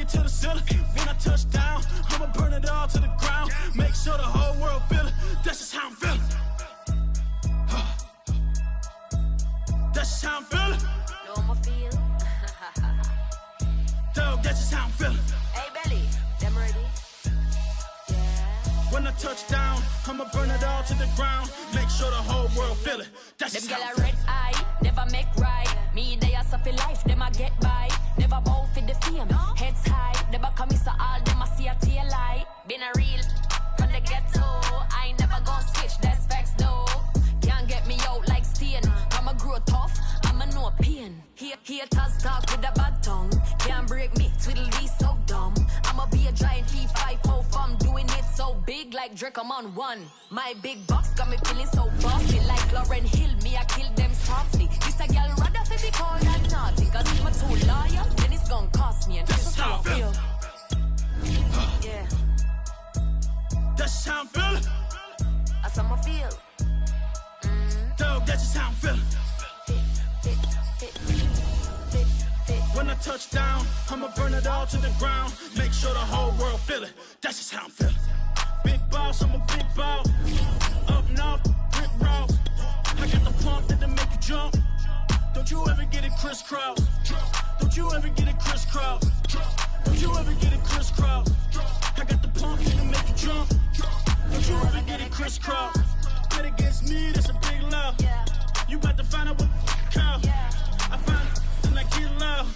it to the ceiling. When I touch down, I'ma burn it all to the ground. Make sure the whole world feel it. That's just how I'm feeling. That's just how I'm feeling. No, I'ma feel. Dog, that's just how I'm feeling. Hey, Belly, them ready? Yeah. When I touch down, I'ma burn it all to the ground. Make sure the whole world feel it. That's Them just girl how a I'm feeling. red eye, never make right. Me, they are suffer life, them a get by. Never bow for the fame, heads high. Never come so all them a see a tail light. Been a real from the ghetto. I ain't never gon' switch, that's facts though. Can't get me out like stain. I'ma grow tough, I'ma know pain. Haters talk with a bad tongue. Can't break me, twiddle these so dumb. I'ma be a giant P5 from doing it so big like Drake, I'm on one. My big box got me feeling so bossy like Lauren Hill. Me, I kill them softly. This a girl rather fi be cold and naughty. Cause if I'm too loyal, then it's gon' cost me. And that's just how I feel. Yeah. That's just how I'm feeling. That's how I feel. Dog, that's just how I'm feeling. When I touch down, I'ma burn it all to the ground. Make sure the whole world feel it. That's just how I'm feeling. Big boss, I'm a big boss. Up north, brick rock. I got the pump that'll make you jump. Don't you ever get it crisscross. Don't you ever get it crisscross. Don't you ever get it crisscross. I got the pump that'll make you jump. Don't you ever get it crisscross. Bet against me, that's a big law. You about to find out what cow. I find and I get loud.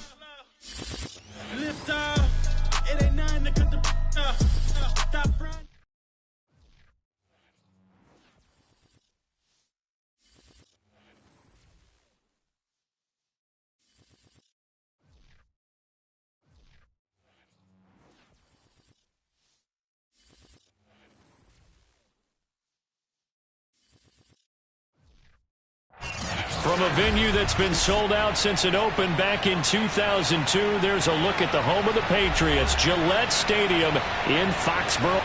Lift off. It ain't nothing to cut the off. Stop running. From a venue that's been sold out since it opened back in 2002, there's a look at the home of the Patriots, Gillette Stadium in Foxborough.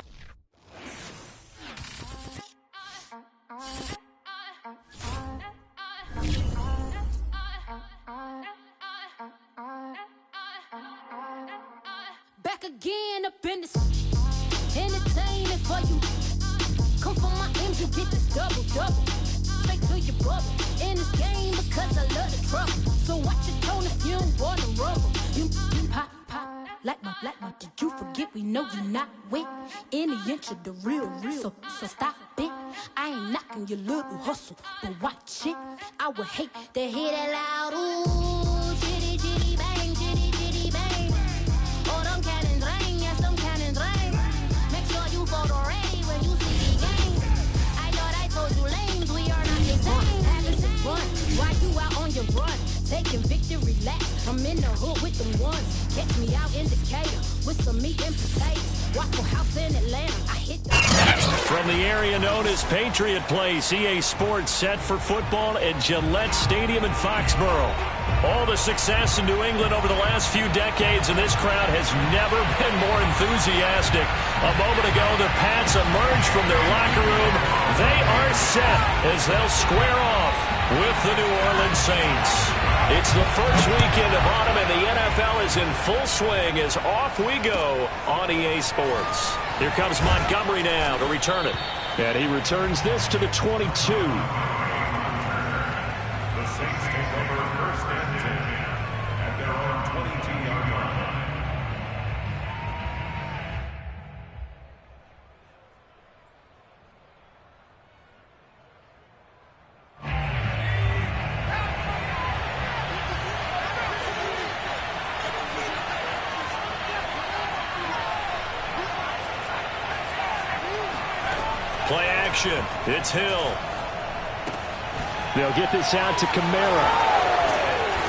Back again up in this entertainment for you. Come for my M's, you get this double. Straight to your bubble. In this game because I love the trouble. So watch your tone if you don't wanna rumble. You pop, like my Did you forget we know you're not with any inch of the real. So stop it. I ain't knocking your little hustle, but watch it. I would hate to hear that loud ooh, chitty bang, chitty bang. Oh, them cannons ring, yes, them cannons ring. Make sure you photo ready when you see the game. I thought I told you lanes, we are not the same. Having some fun, while you out on your run. Taking victory laps, I'm in the hood with them ones. Catch me out in Decatur with some meat and potatoes. Waffle House in Atlanta, I hit the... From the area known as Patriot Place, EA Sports set for football at Gillette Stadium in Foxborough. All the success in New England over the last few decades, and this crowd has never been more enthusiastic. A moment ago, the Pats emerged from their locker room. They are set as they'll square off with the New Orleans Saints. It's the first weekend of autumn, and the NFL is in full swing as off we go on EA Sports. Here comes Montgomery now to return it. And he returns this to the 22. The Saints take over first and 10 at their own 22-yard line. Play action. It's Hill. They'll get this out to Kamara.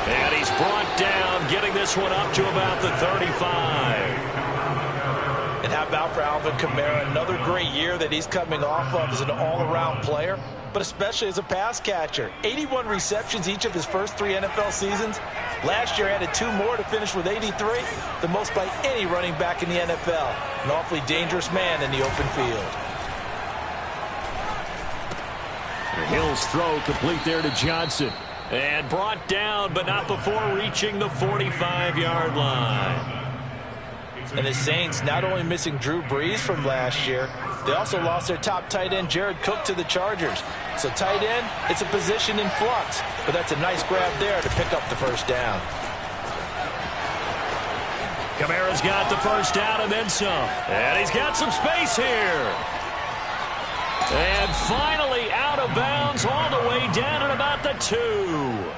And he's brought down, getting this one up to about the 35. And how about for Alvin Kamara? Another great year that he's coming off of as an all-around player, but especially as a pass catcher. 81 receptions each of his first 3 NFL seasons. Last year added 2 more to finish with 83, the most by any running back in the NFL. An awfully dangerous man in the open field. Hill's throw complete there to Johnson. And brought down, but not before reaching the 45-yard line. And the Saints not only missing Drew Brees from last year, they also lost their top tight end, Jared Cook, to the Chargers. So tight end, it's a position in flux. But that's a nice grab there to pick up the first down. Kamara's got the first down and then some. And he's got some space here. And finally out of bounds all the way down at about the 2.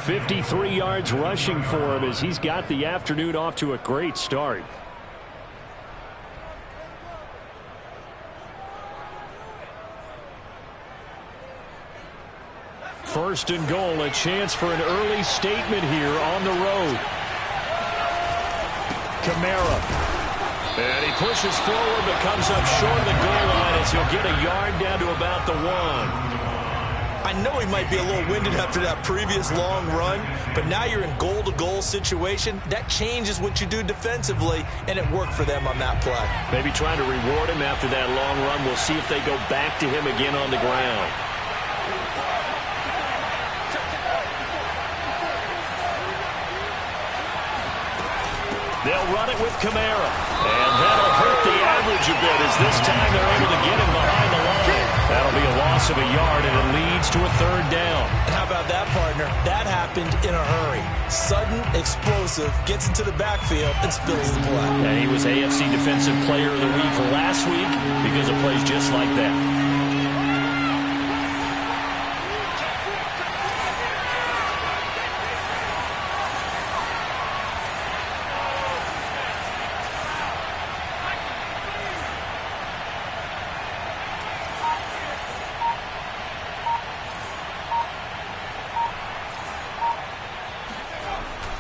53 yards rushing for him as he's got the afternoon off to a great start. First and goal, a chance for an early statement here on the road. Kamara. And he pushes forward but comes up short of the goal line as he'll get a yard down to about the 1. I know he might be a little winded after that previous long run, but now you're in goal-to-goal situation. That changes what you do defensively, and it worked for them on that play. Maybe trying to reward him after that long run. We'll see if they go back to him again on the ground. They'll run it with Kamara. And that'll hurt the average a bit as this time they're able to get him behind the line. That'll be a loss of a yard, and it leads to a third down. And how about that, partner? That happened in a hurry. Sudden, explosive, gets into the backfield, and spills the play. And he was AFC Defensive Player of the Week last week because of plays just like that.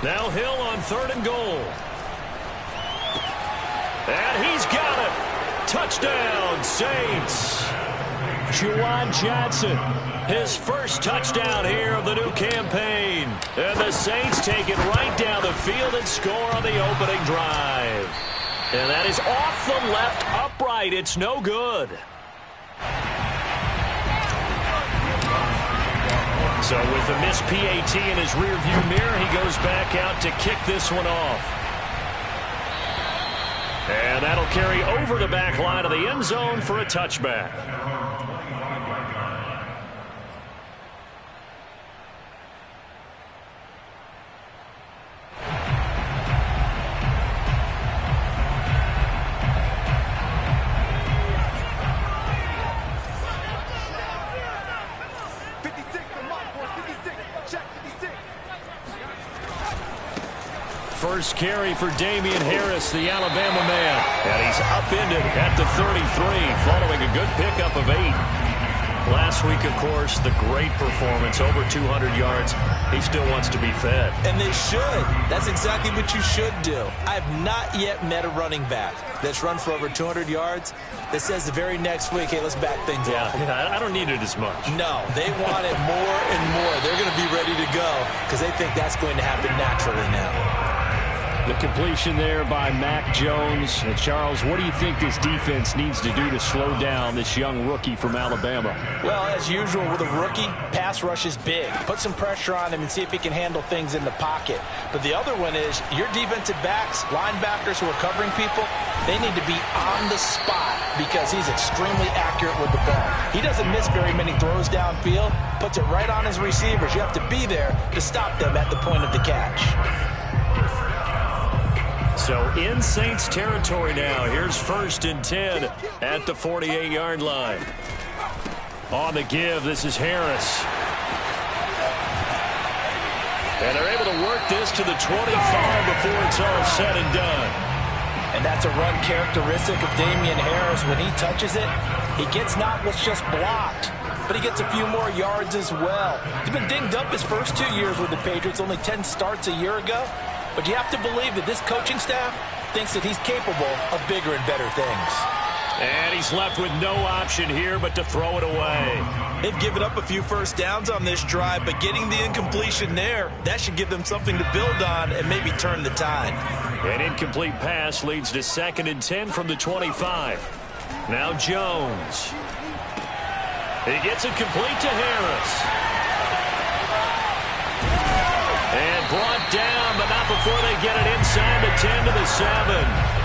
Now Hill on third and goal. And he's got it. Touchdown, Saints. Juwan Johnson, his first touchdown here of the new campaign. And the Saints take it right down the field and score on the opening drive. And that is off the left upright. It's no good. So with the missed PAT in his rearview mirror, he goes back out to kick this one off. And that'll carry over the back line of the end zone for a touchback. First carry for Damian Harris, the Alabama man. And he's upended at the 33, following a good pickup of 8. Last week, of course, the great performance, over 200 yards. He still wants to be fed. And they should. That's exactly what you should do. I have not yet met a running back that's run for over 200 yards that says the very next week, hey, let's back things up. Yeah, I don't need it as much. No, they want it more and more. They're going to be ready to go because they think that's going to happen naturally now. The completion there by Mac Jones. And Charles, what do you think this defense needs to do to slow down this young rookie from Alabama? Well, as usual with a rookie, pass rush is big. Put some pressure on him and see if he can handle things in the pocket. But the other one is your defensive backs, linebackers who are covering people, they need to be on the spot because he's extremely accurate with the ball. He doesn't miss very many throws downfield, puts it right on his receivers. You have to be there to stop them at the point of the catch. So in Saints territory now. Here's 1st and 10 at the 48-yard line. On the give, this is Harris. And they're able to work this to the 25 before it's all said and done. And that's a run characteristic of Damian Harris. When he touches it, he gets not what's just blocked, but he gets a few more yards as well. He's been dinged up his first 2 years with the Patriots, only 10 starts a year ago. But you have to believe that this coaching staff thinks that he's capable of bigger and better things. And he's left with no option here but to throw it away. They've given up a few first downs on this drive, but getting the incompletion there, that should give them something to build on and maybe turn the tide. An incomplete pass leads to 2nd and 10 from the 25. Now Jones. He gets it complete to Harris. And brought down, but not before they get it inside the 10 to the 7.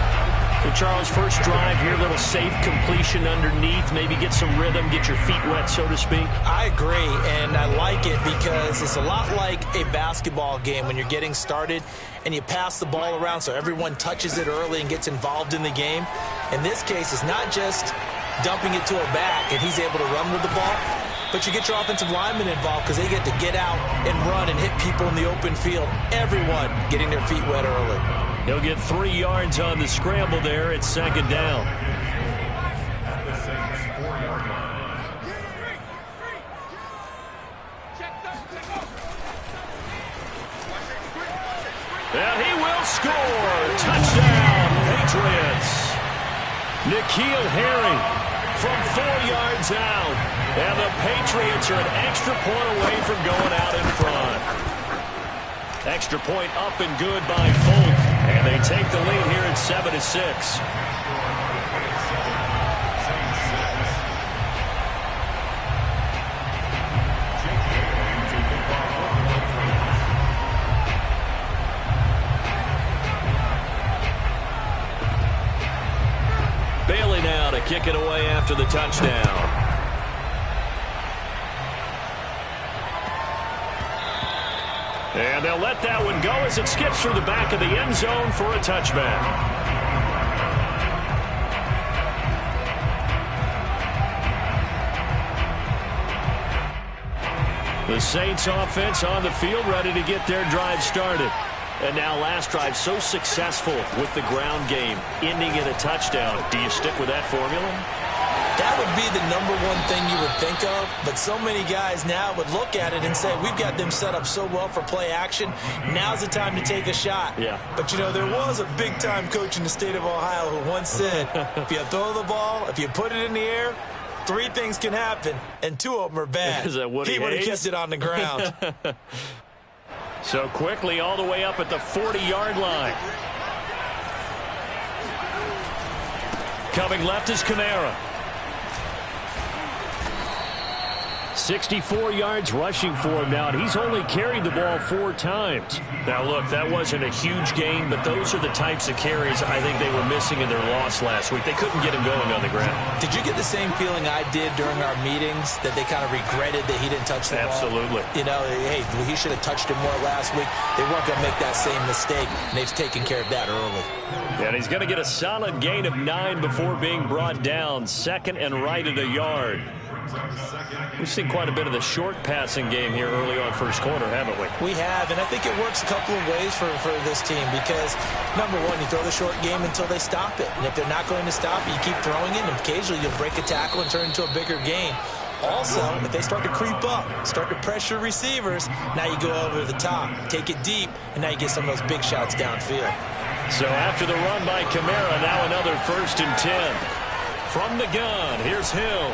Charles, first drive here, a little safe completion underneath, maybe get some rhythm, get your feet wet, so to speak. I agree, and I like it because it's a lot like a basketball game when you're getting started and you pass the ball around so everyone touches it early and gets involved in the game. In this case, it's not just dumping it to a back and he's able to run with the ball, but you get your offensive linemen involved because they get to get out and run and hit people in the open field. Everyone getting their feet wet early. He'll get 3 yards on the scramble there. It's second down. And he will score. Touchdown, Patriots. N'Keal Harry from 4 yards out. And the Patriots are an extra point away from going out in front. Extra point up and good by Folk. And they take the lead here at 7-6. Bailey now to kick it away after the touchdown. And they'll let that one go as it skips through the back of the end zone for a touchback. The Saints offense on the field ready to get their drive started. And now last drive so successful with the ground game, ending in a touchdown. Do you stick with that formula? That would be the number one thing you would think of, but so many guys now would look at it and say, we've got them set up so well for play action. Now's the time to take a shot. Yeah. But, you know, there was a big-time coach in the state of Ohio who once said, if you throw the ball, if you put it in the air, 3 things can happen, and 2 of them are bad. Is that Woody He would have Hayes? kept it on the ground. So quickly all the way up at the 40-yard line. Coming left is Kamara. 64 yards rushing for him now, and he's only carried the ball 4 times. Now, look, that wasn't a huge gain, but those are the types of carries I think they were missing in their loss last week. They couldn't get him going on the ground. Did you get the same feeling I did during our meetings, that they kind of regretted that he didn't touch the ball? Absolutely. You know, hey, he should have touched it more last week. They weren't going to make that same mistake, and they've taken care of that early. And he's going to get a solid gain of 9 before being brought down. Second and right at a yard. We've seen quite a bit of the short passing game here early on first quarter, haven't we? We have, and I think it works a couple of ways for this team because, number one, you throw the short game until they stop it. And if they're not going to stop it, you keep throwing it, and occasionally you'll break a tackle and turn it into a bigger gain. Also, if they start to creep up, start to pressure receivers, now you go over the top, take it deep, and now you get some of those big shots downfield. So after the run by Kamara, now another 1st and 10. From the gun, here's Hill.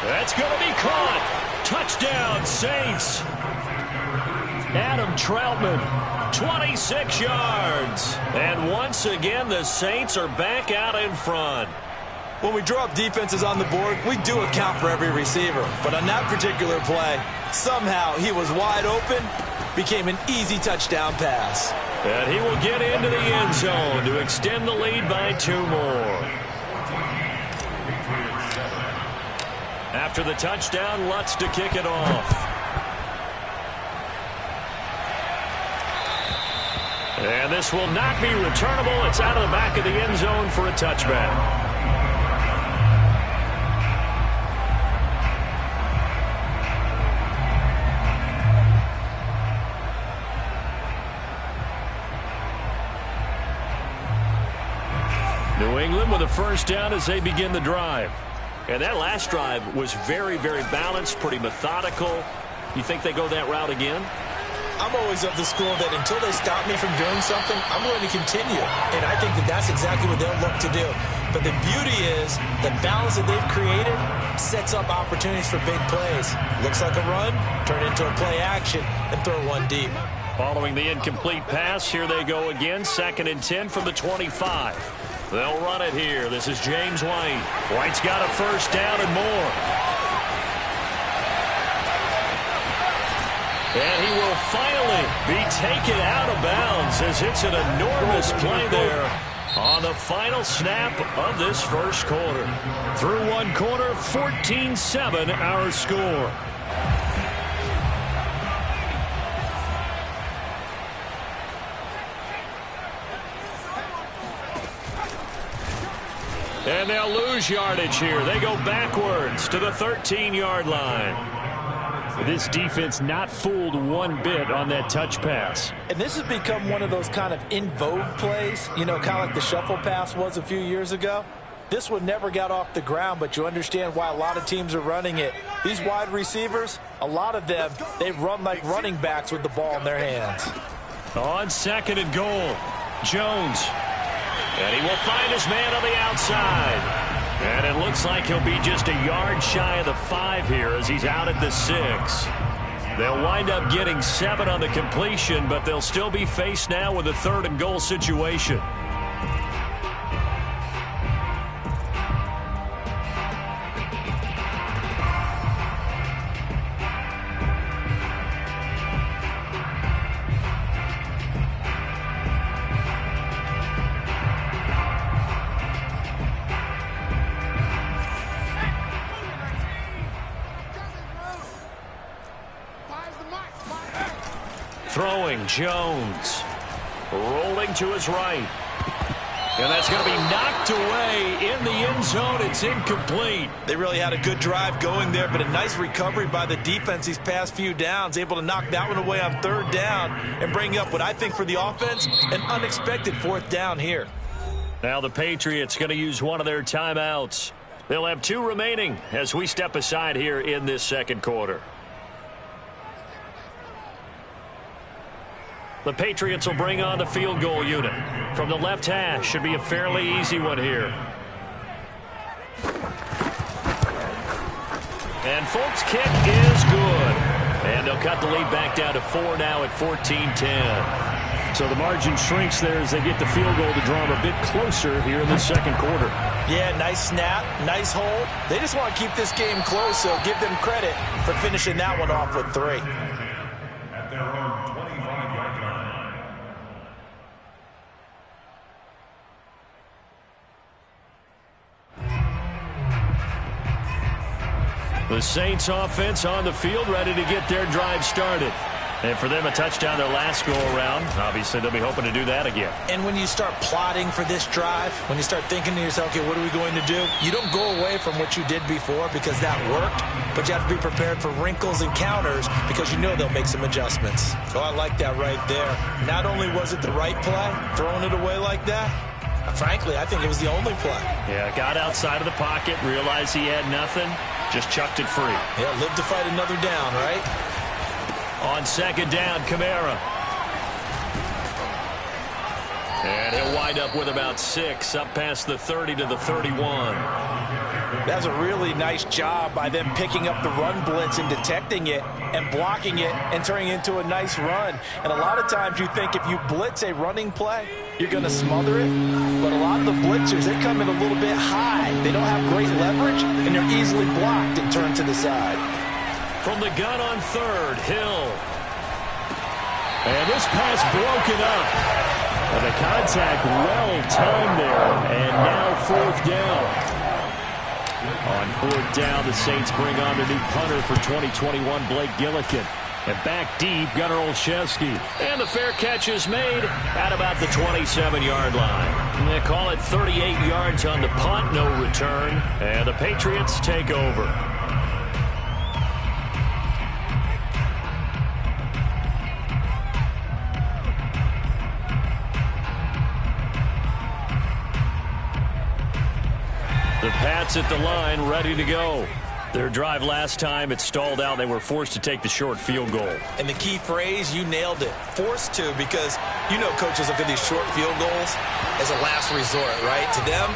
That's going to be caught. Touchdown, Saints. Adam Troutman, 26 yards. And once again, the Saints are back out in front. When we draw up defenses on the board, we do account for every receiver. But on that particular play, somehow he was wide open, became an easy touchdown pass. And he will get into the end zone to extend the lead by 2 more. After the touchdown, Lutz to kick it off. And this will not be returnable. It's out of the back of the end zone for a touchback. New England with a 1st down as they begin the drive. And that last drive was very, very balanced, pretty methodical. You think they go that route again? I'm always of the school that until they stop me from doing something, I'm going to continue. And I think that that's exactly what they'll look to do. But the beauty is the balance that they've created sets up opportunities for big plays. Looks like a run, turn into a play action, and throw one deep. Following the incomplete pass, here they go again. 2nd and 10 from the 25. They'll run it here. This is James White. White's got a 1st down and more. And he will finally be taken out of bounds as it's an enormous play there on the final snap of this first quarter. Through one quarter, 14-7 our score. And they'll lose yardage here. They go backwards to the 13-yard line. This defense not fooled one bit on that touch pass. And this has become one of those kind of in vogue plays, you know, kind of like the shuffle pass was a few years ago. This one never got off the ground, but you understand why a lot of teams are running it. These wide receivers, a lot of them, they run like running backs with the ball in their hands. On 2nd and goal, Jones. And he will find his man on the outside. And it looks like he'll be just a yard shy of the 5 here as he's out at the 6. They'll wind up getting 7 on the completion, but they'll still be faced now with a 3rd and goal situation. Throwing, Jones. Rolling to his right. And that's going to be knocked away in the end zone. It's incomplete. They really had a good drive going there, but a nice recovery by the defense these past few downs, able to knock that one away on 3rd down and bring up what I think for the offense, an unexpected 4th down here. Now the Patriots going to use one of their timeouts. They'll have 2 remaining as we step aside here in this 2nd quarter. The Patriots will bring on the field goal unit. From the left hash, should be a fairly easy one here. And Folk's kick is good. And they'll cut the lead back down to 4 now at 14-10. So the margin shrinks there as they get the field goal to draw them a bit closer here in the 2nd quarter. Yeah, nice snap, nice hold. They just want to keep this game close, so give them credit for finishing that one off with 3. At their own 25-yard line. The Saints offense on the field, ready to get their drive started. And for them, a touchdown their last go-around. Obviously, they'll be hoping to do that again. And when you start plotting for this drive, when you start thinking to yourself, okay, what are we going to do? You don't go away from what you did before because that worked, but you have to be prepared for wrinkles and counters because you know they'll make some adjustments. So I like that right there. Not only was it the right play, throwing it away like that, frankly, I think it was the only play. Yeah, got outside of the pocket, realized he had nothing, just chucked it free. Yeah, live to fight another down, right? On 2nd down, Kamara. And he'll wind up with about 6, up past the 30 to the 31. That's a really nice job by them picking up the run blitz and detecting it and blocking it and turning it into a nice run. And a lot of times you think if you blitz a running play, you're going to smother it. But a lot of the blitzers, they come in a little bit high. They don't have great leverage, and they're easily blocked and turned to the side. From the gun on 3rd, Hill. And this pass broken up. And the contact well timed there. And now 4th down. On 4th down, the Saints bring on their new punter for 2021, Blake Gillikin. And back deep, Gunnar Olszewski. And the fair catch is made at about the 27-yard line. And they call it 38 yards on the punt, no return. And the Patriots take over. The Pats at the line, ready to go. Their drive last time, it stalled out. They were forced to take the short field goal. And the key phrase, you nailed it. Forced to, because you know coaches look at these short field goals as a last resort, right? To them,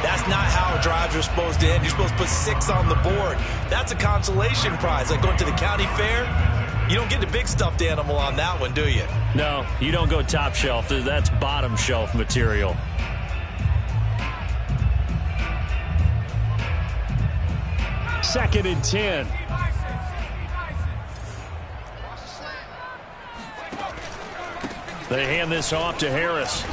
that's not how drives are supposed to end. You're supposed to put 6 on the board. That's a consolation prize. Like going to the county fair, you don't get the big stuffed animal on that one, do you? No, you don't go top shelf. That's bottom shelf material. Second and 10. They hand this off to Harris.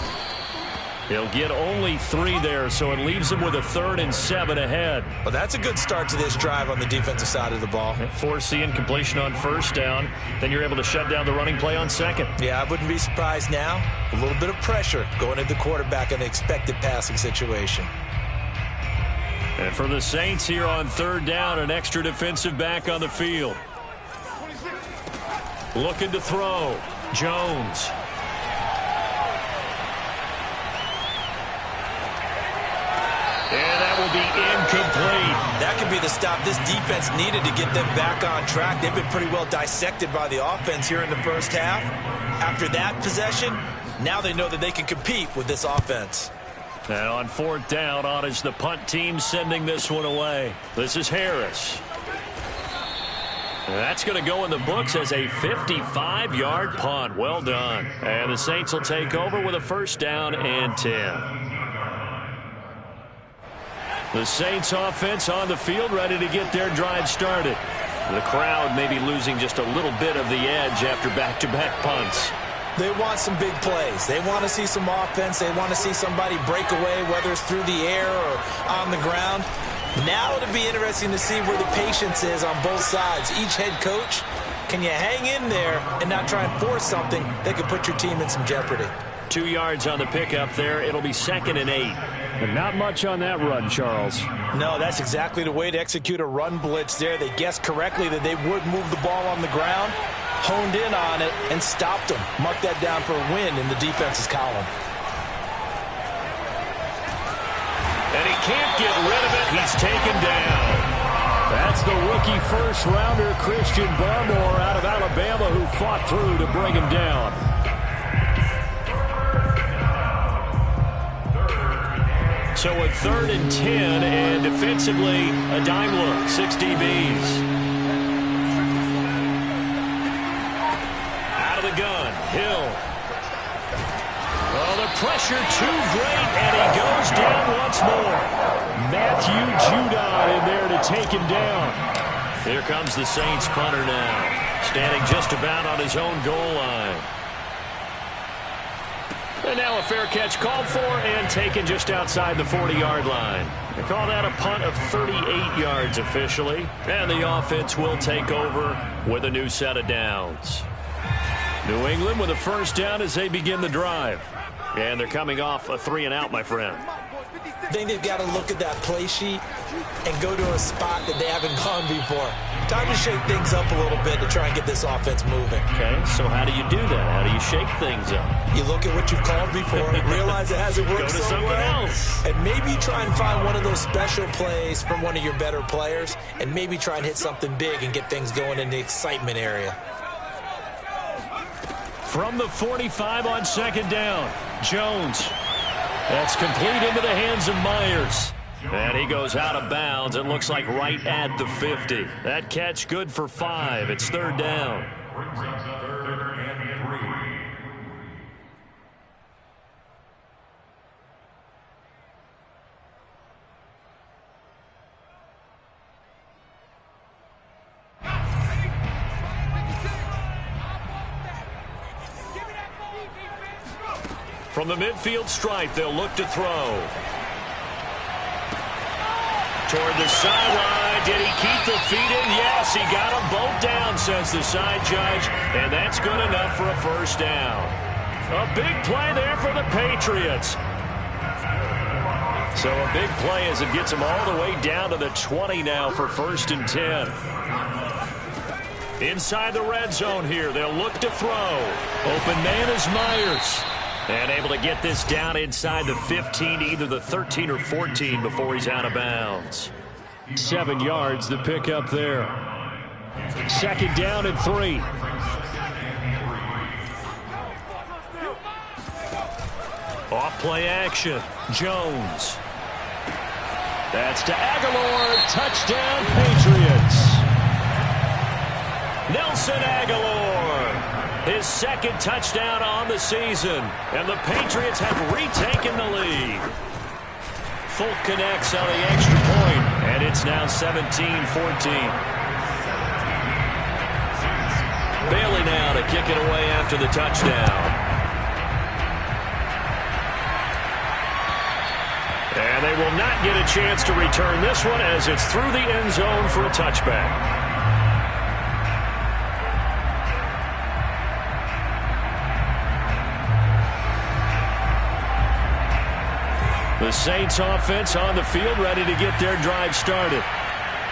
He'll get only 3 there, so it leaves him with a 3rd and 7 ahead. Well, that's a good start to this drive on the defensive side of the ball. Force the incompletion on 1st down. Then you're able to shut down the running play on 2nd. Yeah, I wouldn't be surprised now. A little bit of pressure going into the quarterback in the expected passing situation. And for the Saints here on 3rd down, an extra defensive back on the field. Looking to throw. Jones. And that will be incomplete. That could be the stop this defense needed to get them back on track. They've been pretty well dissected by the offense here in the first half. After that possession, now they know that they can compete with this offense. And on 4th down, on is the punt team sending this one away. This is Harris. And that's going to go in the books as a 55-yard punt. Well done. And the Saints will take over with a 1st down and 10. The Saints offense on the field, ready to get their drive started. The crowd may be losing just a little bit of the edge after back-to-back punts. They want some big plays. They want to see some offense. They want to see somebody break away, whether it's through the air or on the ground. Now it'll be interesting to see where the patience is on both sides. Each head coach, can you hang in there and not try and force something that could put your team in some jeopardy? 2 yards on the pickup there. It'll be 2nd and 8. And not much on that run, Charles. No, that's exactly the way to execute a run blitz there. They guessed correctly that they would move the ball on the ground, honed in on it, and stopped them. Mark that down for a win in the defense's column. And he can't get rid of it. He's taken down. That's the rookie first-rounder Christian Barmore out of Alabama who fought through to bring him down. So a 3rd and 10, and defensively, a dime look, 6 DBs. Out of the gun, Hill. Oh, the pressure too great, and he goes down once more. Matthew Judon in there to take him down. Here comes the Saints punter now, standing just about on his own goal line. And now a fair catch called for and taken just outside the 40-yard line. They call that a punt of 38 yards officially. And the offense will take over with a new set of downs. New England with a 1st down as they begin the drive. And they're coming off a 3-and-out, my friend. I think they've got to look at that play sheet and go to a spot that they haven't gone before. Time to shake things up a little bit to try and get this offense moving. Okay, so how do you do that? How do you shake things up? You look at what you've called before, realize it hasn't worked so well, else. and maybe try and find one of those special plays from one of your better players, and maybe try and hit something big and get things going in the excitement area. From the 45 on 2nd down, Jones. That's complete into the hands of Myers. And he goes out of bounds. It looks like right at the 50. That catch good for 5. It's 3rd down. From the midfield stripe, they'll look to throw. Toward the sideline. Did he keep the feet in? Yes, he got them both down, says the side judge. And that's good enough for a 1st down. A big play there for the Patriots. So a big play as it gets them all the way down to the 20 now for 1st and 10. Inside the red zone here. They'll look to throw. Open man is Myers. And able to get this down inside the 15, either the 13 or 14 before he's out of bounds. 7 yards, the pickup there. 2nd down and 3. Off play action. Jones. That's to Aguilar. Touchdown, Patriots. Nelson Aguilar. His 2nd touchdown on the season. And the Patriots have retaken the lead. Folk connects on the extra point, and it's now 17-14. Bailey now to kick it away after the touchdown. And they will not get a chance to return this one as it's through the end zone for a touchback. The Saints offense on the field, ready to get their drive started.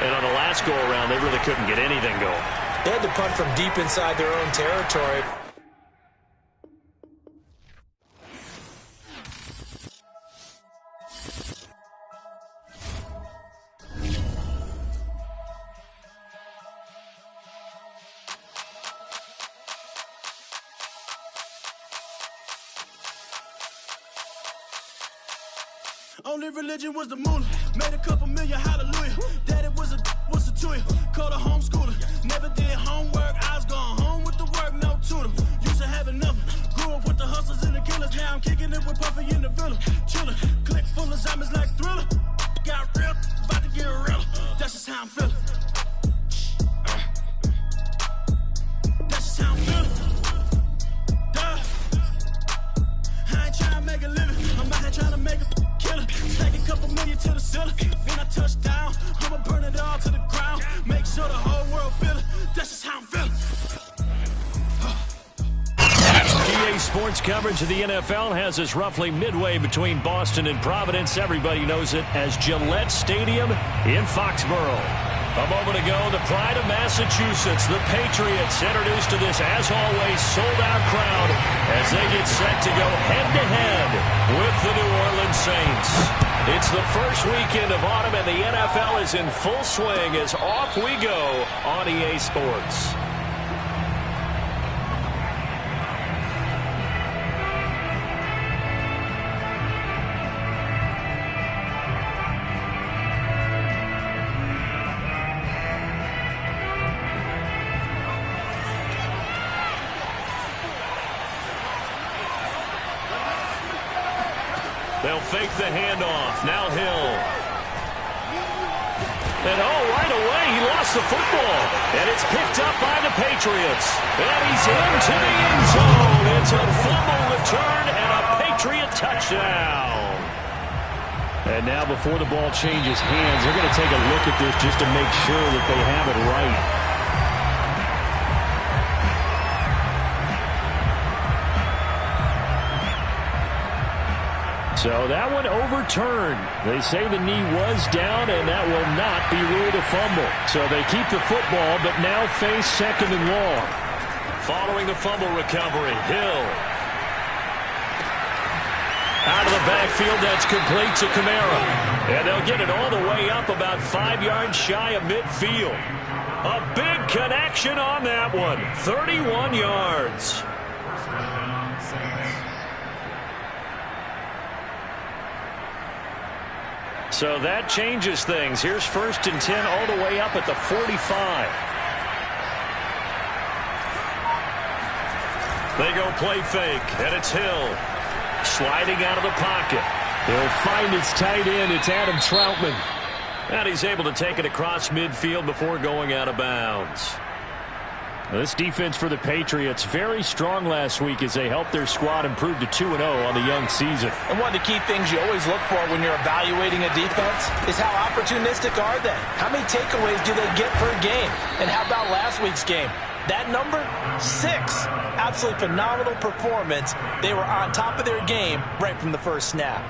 And on the last go-around, they really couldn't get anything going. They had to punt from deep inside their own territory. Only religion was the moolah. Made a couple million, hallelujah. Daddy was a tutor. Called a homeschooler. Never did homework. I was going home with the work, no tutor. Used to have enough. Grew up with the hustlers and the killers. Now I'm kicking it with Puffy in the villa. Chiller. Click full of zombies like Thriller. Got real. About to get real. That's just how I'm feeling. That's just how I'm feeling. Duh. I ain't trying to make a living. I'm out here trying to make a killer. Stack a couple million to the ceiling. Then I touch down. I'ma burn it all to the ground. Make sure the whole world feel it. That's just how I'm feeling. EA Sports coverage of the NFL has us roughly midway between Boston and Providence. Everybody knows it as Gillette Stadium in Foxborough. A moment ago, the pride of Massachusetts, the Patriots, introduced to this, as always, sold-out crowd as they get set to go head-to-head with the New Orleans Saints. It's the first weekend of autumn, and the NFL is in full swing as off we go on EA Sports. They'll fake the handoff. Now Hill. And right away, he lost the football. And it's picked up by the Patriots. And he's into the end zone. It's a fumble return and a Patriot touchdown. And now before the ball changes hands, they're going to take a look at this just to make sure that they have it right. So that one overturned. They say the knee was down, and that will not be ruled a fumble. So they keep the football, but now face second and long. Following the fumble recovery, Hill. Out of the backfield, that's complete to Kamara. And they'll get it all the way up about 5 yards shy of midfield. A big connection on that one. 31 yards. So that changes things. Here's 1st and 10 all the way up at the 45. They go play fake, and it's Hill. Sliding out of the pocket. He'll find his tight end. It's Adam Troutman. And he's able to take it across midfield before going out of bounds. This defense for the Patriots, very strong last week as they helped their squad improve to 2-0 on the young season. And one of the key things you always look for when you're evaluating a defense is how opportunistic are they? How many takeaways do they get per game? And how about last week's game? That number, 6. Absolutely phenomenal performance. They were on top of their game right from the first snap.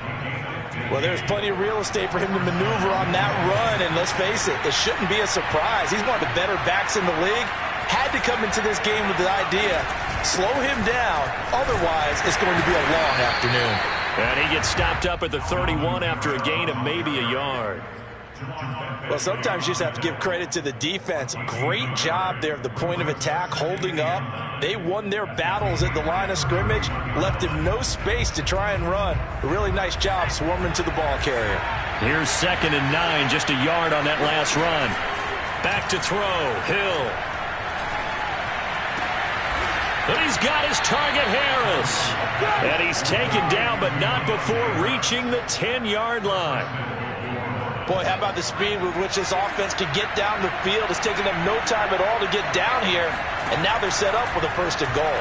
Well, there's plenty of real estate for him to maneuver on that run, and let's face it, it shouldn't be a surprise. He's one of the better backs in the league. Had to come into this game with the idea, slow him down, otherwise it's going to be a long afternoon. And he gets stopped up at the 31 after a gain of maybe a yard. Well, sometimes you just have to give credit to the defense. Great job there at the point of attack, holding up. They won their battles at the line of scrimmage, left him no space to try and run. A really nice job swarming to the ball carrier. Here's 2nd and 9, just a yard on that last run. Back to throw, Hill. And he's got his target, Harris. And he's taken down, but not before reaching the 10-yard line. Boy, how about the speed with which this offense can get down the field? It's taken them no time at all to get down here. And now they're set up with a 1st and goal.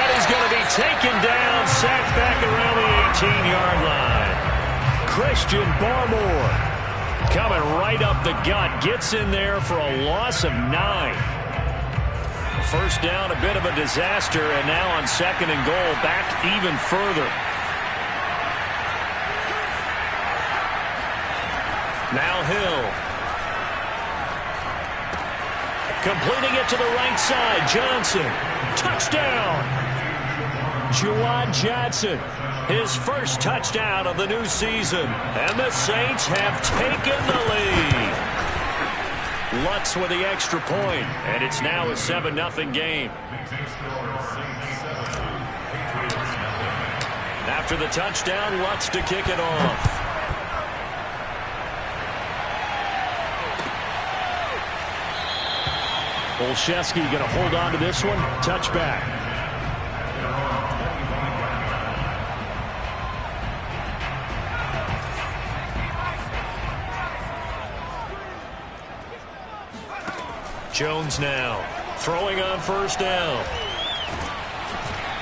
And he's going to be taken down, sacked back around the 15-yard line. Christian Barmore coming right up the gut. Gets in there for a loss of 9. First down, a bit of a disaster, and now on 2nd and goal, back even further. Now Hill. Completing it to the right side. Johnson. Touchdown. Juwan Johnson. His first touchdown of the new season. And the Saints have taken the lead. Lutz with the extra point. And it's now a 7-0 game. After the touchdown, Lutz to kick it off. Olszewski going to hold on to this one. Touchback. Jones now throwing on first down.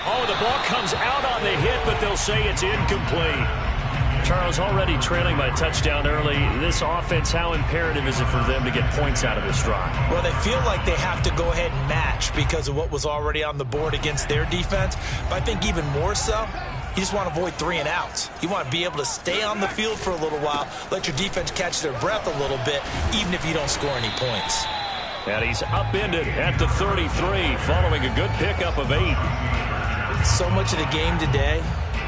Oh, the ball comes out on the hit, but they'll say it's incomplete. Charles, already trailing by a touchdown early. This offense, how imperative is it for them to get points out of this drive? Well, they feel like they have to go ahead and match because of what was already on the board against their defense. But I think even more so, you just want to avoid 3 and outs. You want to be able to stay on the field for a little while, let your defense catch their breath a little bit, even if you don't score any points. And he's upended at the 33 following a good pickup of 8. So much of the game today,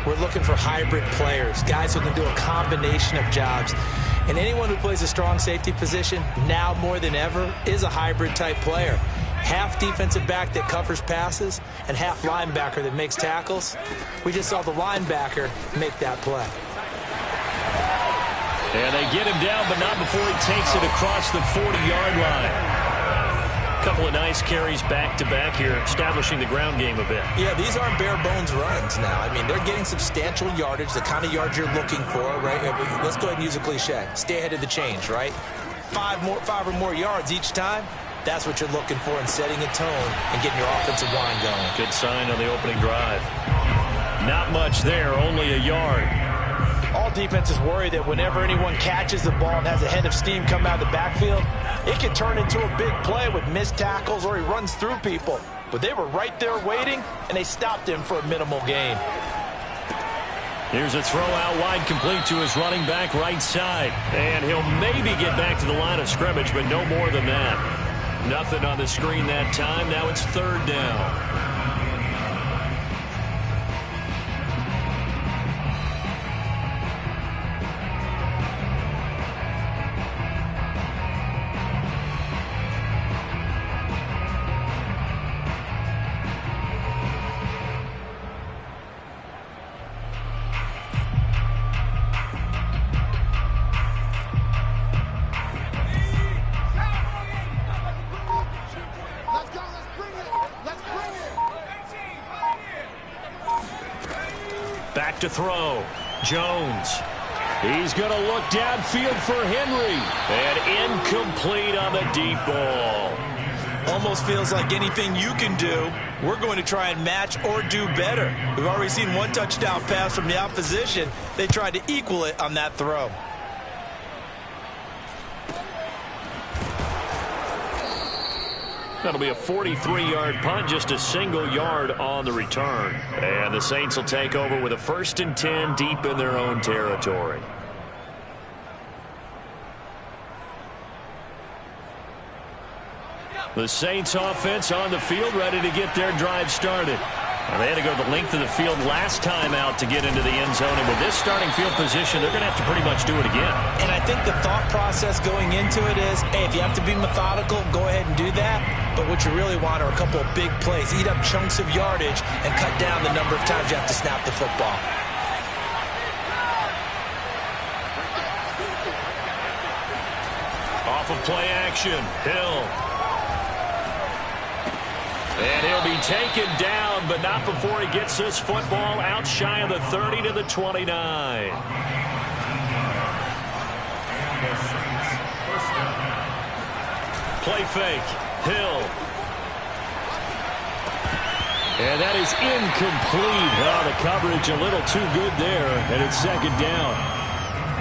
we're looking for hybrid players, guys who can do a combination of jobs. And anyone who plays a strong safety position, now more than ever, is a hybrid type player. Half defensive back that covers passes and half linebacker that makes tackles. We just saw the linebacker make that play. And they get him down, but not before he takes it across the 40-yard line. Couple of nice carries back-to-back here, establishing the ground game a bit. Yeah, these aren't bare-bones runs now. I mean, they're getting substantial yardage, the kind of yards you're looking for, right? Let's go ahead and use a cliche. Stay ahead of the change, right? 5 or more yards each time. That's what you're looking for in setting a tone and getting your offensive line going. Good sign on the opening drive. Not much there, only a yard. All defenses worry that whenever anyone catches the ball and has a head of steam come out of the backfield, it can turn into a big play with missed tackles or he runs through people. But they were right there waiting, and they stopped him for a minimal gain. Here's a throw out wide, complete to his running back right side. And he'll maybe get back to the line of scrimmage, but no more than that. Nothing on the screen that time. Now it's 3rd down. Back to throw. Jones. He's going to look downfield for Henry. And incomplete on the deep ball. Almost feels like anything you can do, we're going to try and match or do better. We've already seen one touchdown pass from the opposition. They tried to equal it on that throw. That'll be a 43-yard punt, just a single yard on the return. And the Saints will take over with a 1st and 10 deep in their own territory. The Saints offense on the field, ready to get their drive started. They had to go the length of the field last time out to get into the end zone. And with this starting field position, they're going to have to pretty much do it again. And I think the thought process going into it is, hey, if you have to be methodical, go ahead and do that. But what you really want are a couple of big plays. Eat up chunks of yardage and cut down the number of times you have to snap the football. Off of play action, Hill. And he'll be taken down, but not before he gets this football out shy of the 30 to the 29. Play fake. Hill. And that is incomplete. Oh, the coverage a little too good there, and it's second down.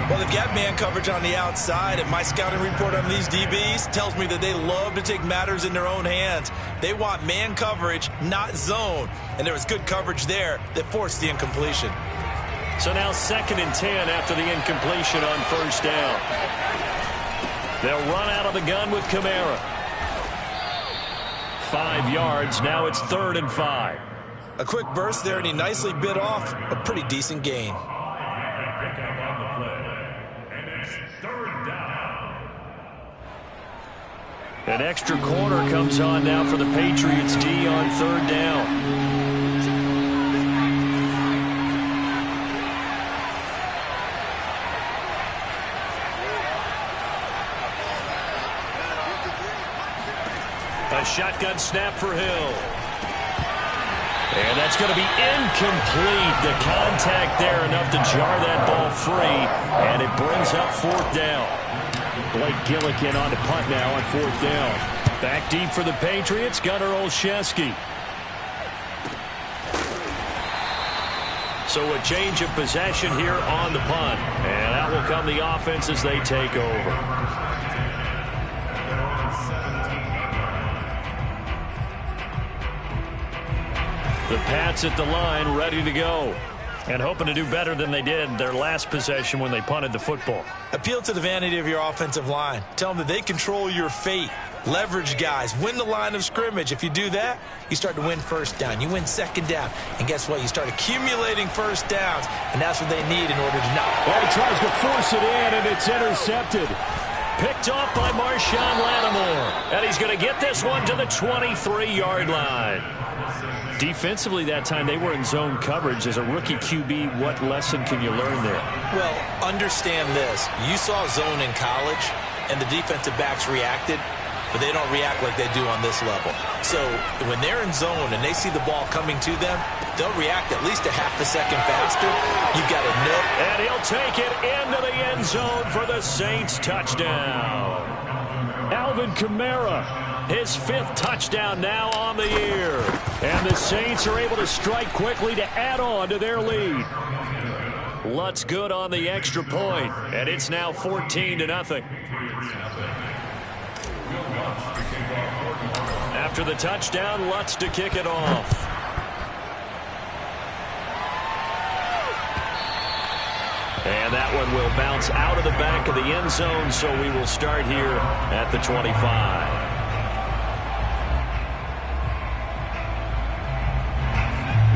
Well, they've got man coverage on the outside, and my scouting report on these DBs tells me that they love to take matters in their own hands. They want man coverage, not zone. And there was good coverage there that forced the incompletion. So now 2nd and 10 after the incompletion on first down. They'll run out of the gun with Kamara. 5 yards. Now it's 3rd and 5. A quick burst there, and he nicely bit off a pretty decent gain. An extra corner comes on now for the Patriots D on 3rd down. A shotgun snap for Hill. And that's going to be incomplete. The contact there enough to jar that ball free, and it brings up 4th down. Blake Gillikin on the punt now on 4th down. Back deep for the Patriots, Gunnar Olszewski. So a change of possession here on the punt. And out will come the offense as they take over. The Pats at the line, ready to go. And hoping to do better than they did their last possession when they punted the football. Appeal to the vanity of your offensive line. Tell them that they control your fate. Leverage guys. Win the line of scrimmage. If you do that, you start to win first down. You win second down. And guess what? You start accumulating first downs. And that's what they need in order to knock. Well, he tries to force it in, and it's intercepted. Picked off by Marshawn Lattimore. And he's going to get this one to the 23-yard line. Defensively that time, they were in zone coverage. As a rookie QB, what lesson can you learn there? Well, understand this. You saw zone in college, and the defensive backs reacted, but they don't react like they do on this level. So when they're in zone and they see the ball coming to them, they'll react at least a half a second faster. You've got to know. And he'll take it into the end zone for the Saints touchdown. Alvin Kamara, his 5th touchdown now on the year. And the Saints are able to strike quickly to add on to their lead. Lutz good on the extra point, and it's now 14-0. After the touchdown, Lutz to kick it off. And that one will bounce out of the back of the end zone, so we will start here at the 25.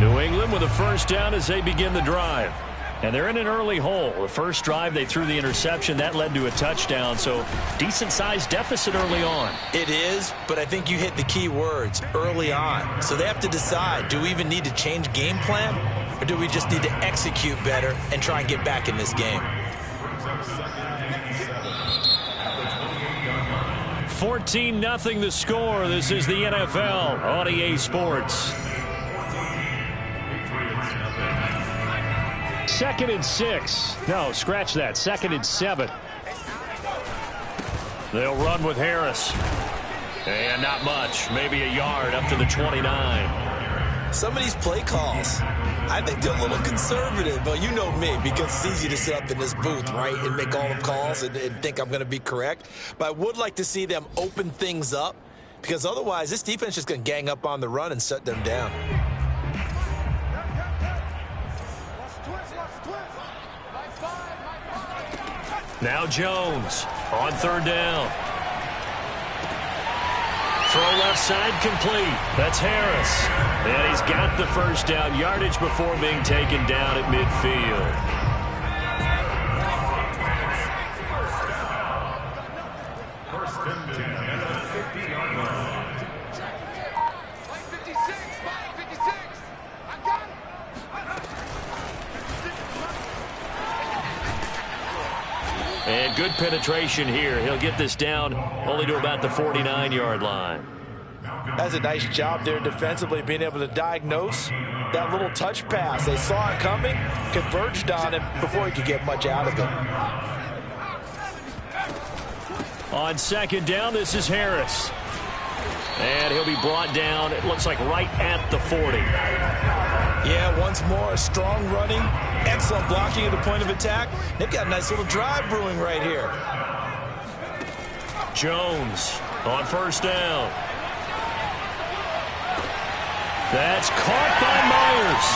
New England with a first down as they begin the drive. And they're in an early hole. The first drive, they threw the interception. That led to a touchdown, so decent-sized deficit early on. It is, but I think you hit the key words, early on. So they have to decide, do we even need to change game plan, or do we just need to execute better and try and get back in this game? 14-0 the score. This is the NFL on EA Sports. 2nd and 6. No, scratch that. 2nd and 7. They'll run with Harris. And not much. Maybe a yard up to the 29. Some of these play calls, I think they're a little conservative. But you know me, because it's easy to sit up in this booth, right, and make all the calls and think I'm going to be correct. But I would like to see them open things up, because otherwise this defense is just going to gang up on the run and shut them down. Now Jones on 3rd down. Throw left side complete. That's Harris. And he's got the first down yardage before being taken down at midfield. And good penetration here. He'll get this down only to about the 49-yard line. That's a nice job there defensively, being able to diagnose that little touch pass. They saw it coming, converged on him before he could get much out of it. On 2nd down, this is Harris. And he'll be brought down, it looks like right at the 40. Yeah, once more, strong running, excellent blocking at the point of attack. They've got a nice little drive brewing right here. Jones on first down. That's caught by Myers.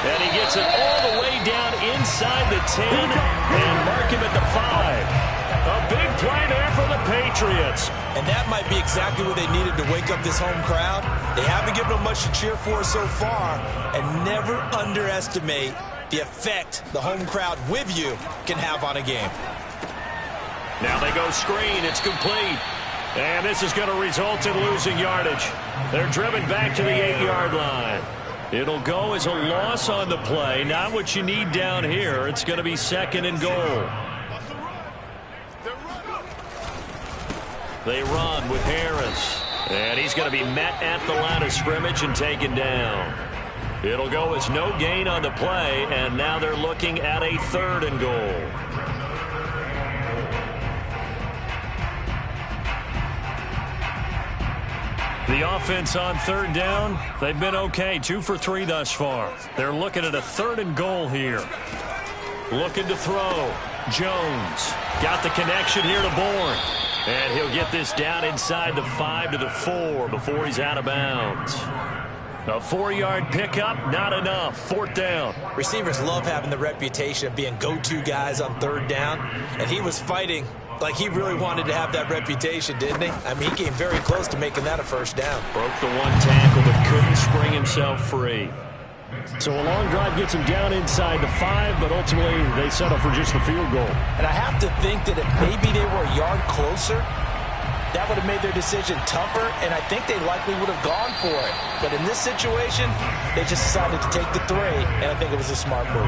And he gets it all the way down inside the 10 and mark him at the 5. A big play there for the Patriots. And that might be exactly what they needed to wake up this home crowd. They haven't given them much to cheer for so far. And never underestimate the effect the home crowd with you can have on a game. Now they go screen. It's complete. And this is going to result in losing yardage. They're driven back to the 8-yard line. It'll go as a loss on the play. Not what you need down here. It's going to be second and goal. They run with Harris. And he's going to be met at the line of scrimmage and taken down. It'll go as no gain on the play. And now they're looking at a third and goal. The offense on third down, they've been okay. 2 for 3 thus far. They're looking at a third and goal here. Looking to throw. Jones got the connection here to Bourne. And he'll get this down inside the 5 to the 4 before he's out of bounds. A 4-yard pickup, not enough. Fourth down. Receivers love having the reputation of being go-to guys on third down. And he was fighting like he really wanted to have that reputation, didn't he? I mean, he came very close to making that a first down. Broke the one tackle, but couldn't spring himself free. So a long drive gets him down inside the 5, but ultimately they settle for just the field goal. And I have to think that if maybe they were a yard closer, that would have made their decision tougher, and I think they likely would have gone for it. But in this situation, they just decided to take the 3, and I think it was a smart move.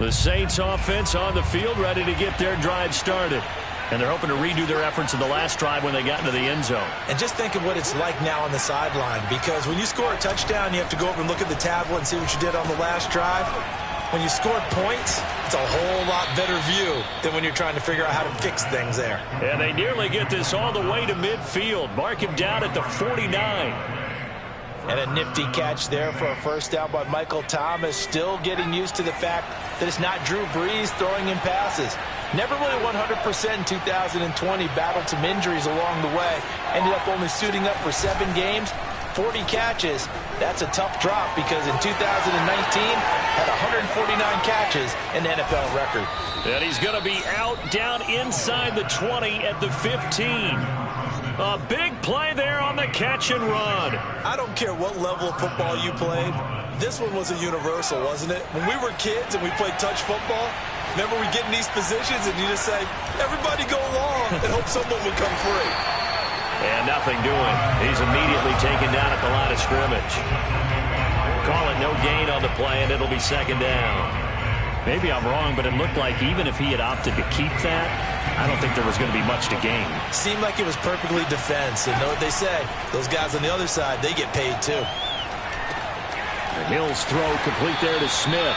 The Saints offense on the field, ready to get their drive started. And they're hoping to redo their efforts in the last drive when they got into the end zone. And just think of what it's like now on the sideline, because when you score a touchdown, you have to go over and look at the tablet and see what you did on the last drive. When you scored points, it's a whole lot better view than when you're trying to figure out how to fix things there. And they nearly get this all the way to midfield. Mark him down at the 49. And a nifty catch there for a first down by Michael Thomas. Still getting used to the fact that it's not Drew Brees throwing him passes. Never really 100% in 2020. Battled some injuries along the way. Ended up only suiting up for 7 games. 40 catches. That's a tough drop because in 2019 had 149 catches in the NFL record. And he's going to be out down inside the 20 at the 15. A big play there on the catch and run. I don't care what level of football you played. This one was a universal, wasn't it? When we were kids and we played touch football, remember we get in these positions and you just say, everybody go long and hope someone would come free. And nothing doing. He's immediately taken down at the line of scrimmage. Call it no gain on the play, and it'll be second down. Maybe I'm wrong, but it looked like even if he had opted to keep that, I don't think there was going to be much to gain. Seemed like it was perfectly defense. And know what they say, those guys on the other side, they get paid too. Mills throw complete there to Smith.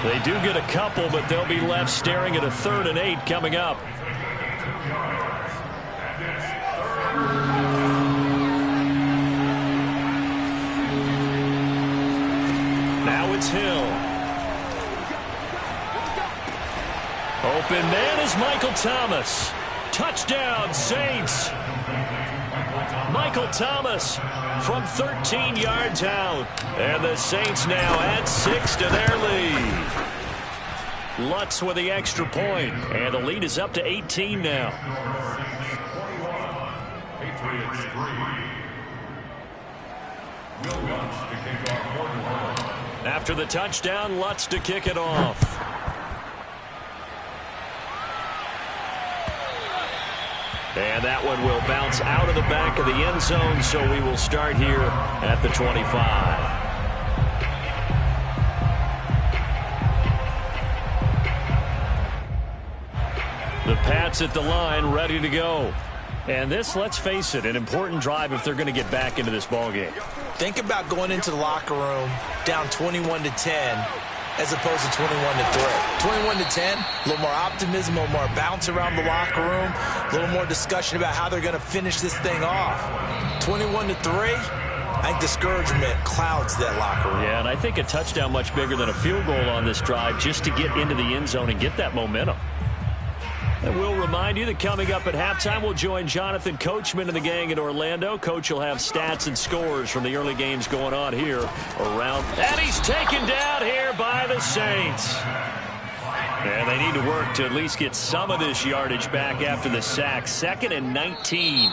They do get a couple, but they'll be left staring at a 3rd and 8 coming up. Now it's Hill. Open man is Michael Thomas. Touchdown, Saints. Michael Thomas from 13 yards out. And the Saints now add 6 to their lead. Lutz with the extra point. And the lead is up to 18 now. Patriots 3. Will Lutz to kick off quarter. After the touchdown, Lutz to kick it off. And that one will bounce out of the back of the end zone, so we will start here at the 25. The Pats at the line, ready to go. And this, let's face it, an important drive if they're going to get back into this ballgame. Think about going into the locker room down 21-10 as opposed to 21-3. 21-10, a little more optimism, a little more bounce around the locker room, a little more discussion about how they're going to finish this thing off. 21-3, I think discouragement clouds that locker room. Yeah, and I think a touchdown much bigger than a field goal on this drive just to get into the end zone and get that momentum. And we'll remind you that coming up at halftime, we'll join Jonathan Coachman and the gang in Orlando. Coach will have stats and scores from the early games going on here around. And he's taken down here by the Saints. And they need to work to at least get some of this yardage back after the sack. 2nd and 19.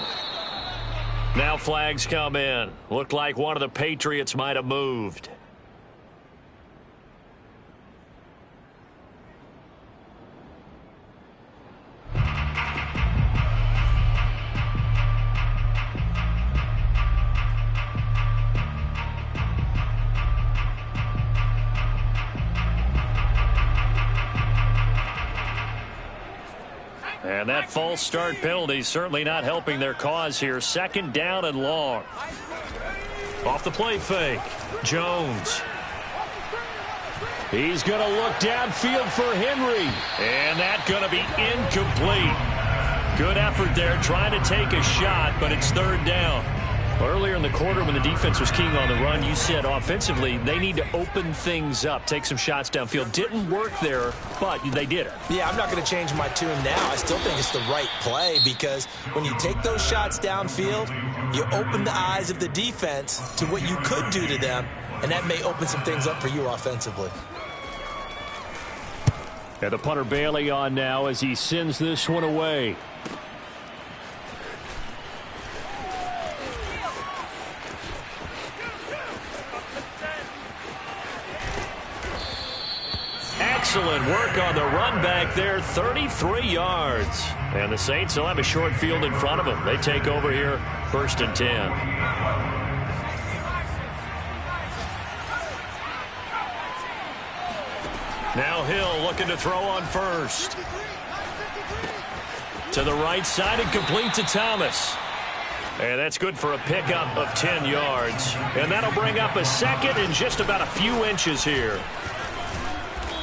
Now flags come in. Looked like one of the Patriots might have moved. And that false start penalty certainly not helping their cause here. 2nd down and long. Off the play fake. Jones. He's going to look downfield for Henry. And that's going to be incomplete. Good effort there trying to take a shot, but it's 3rd down. Earlier in the quarter when the defense was keying on the run, you said offensively they need to open things up, take some shots downfield. Didn't work there, but they did it. Yeah, I'm not going to change my tune now. I still think it's the right play because when you take those shots downfield, you open the eyes of the defense to what you could do to them, and that may open some things up for you offensively. And the punter Bailey on now as he sends this one away. Excellent work on the run back there, 33 yards. And the Saints will have a short field in front of them. They take over here, 1st and 10. Now Hill looking to throw on 1st. To the right side and complete to Thomas. And that's good for a pickup of 10 yards. And that'll bring up a 2nd and just about a few inches here.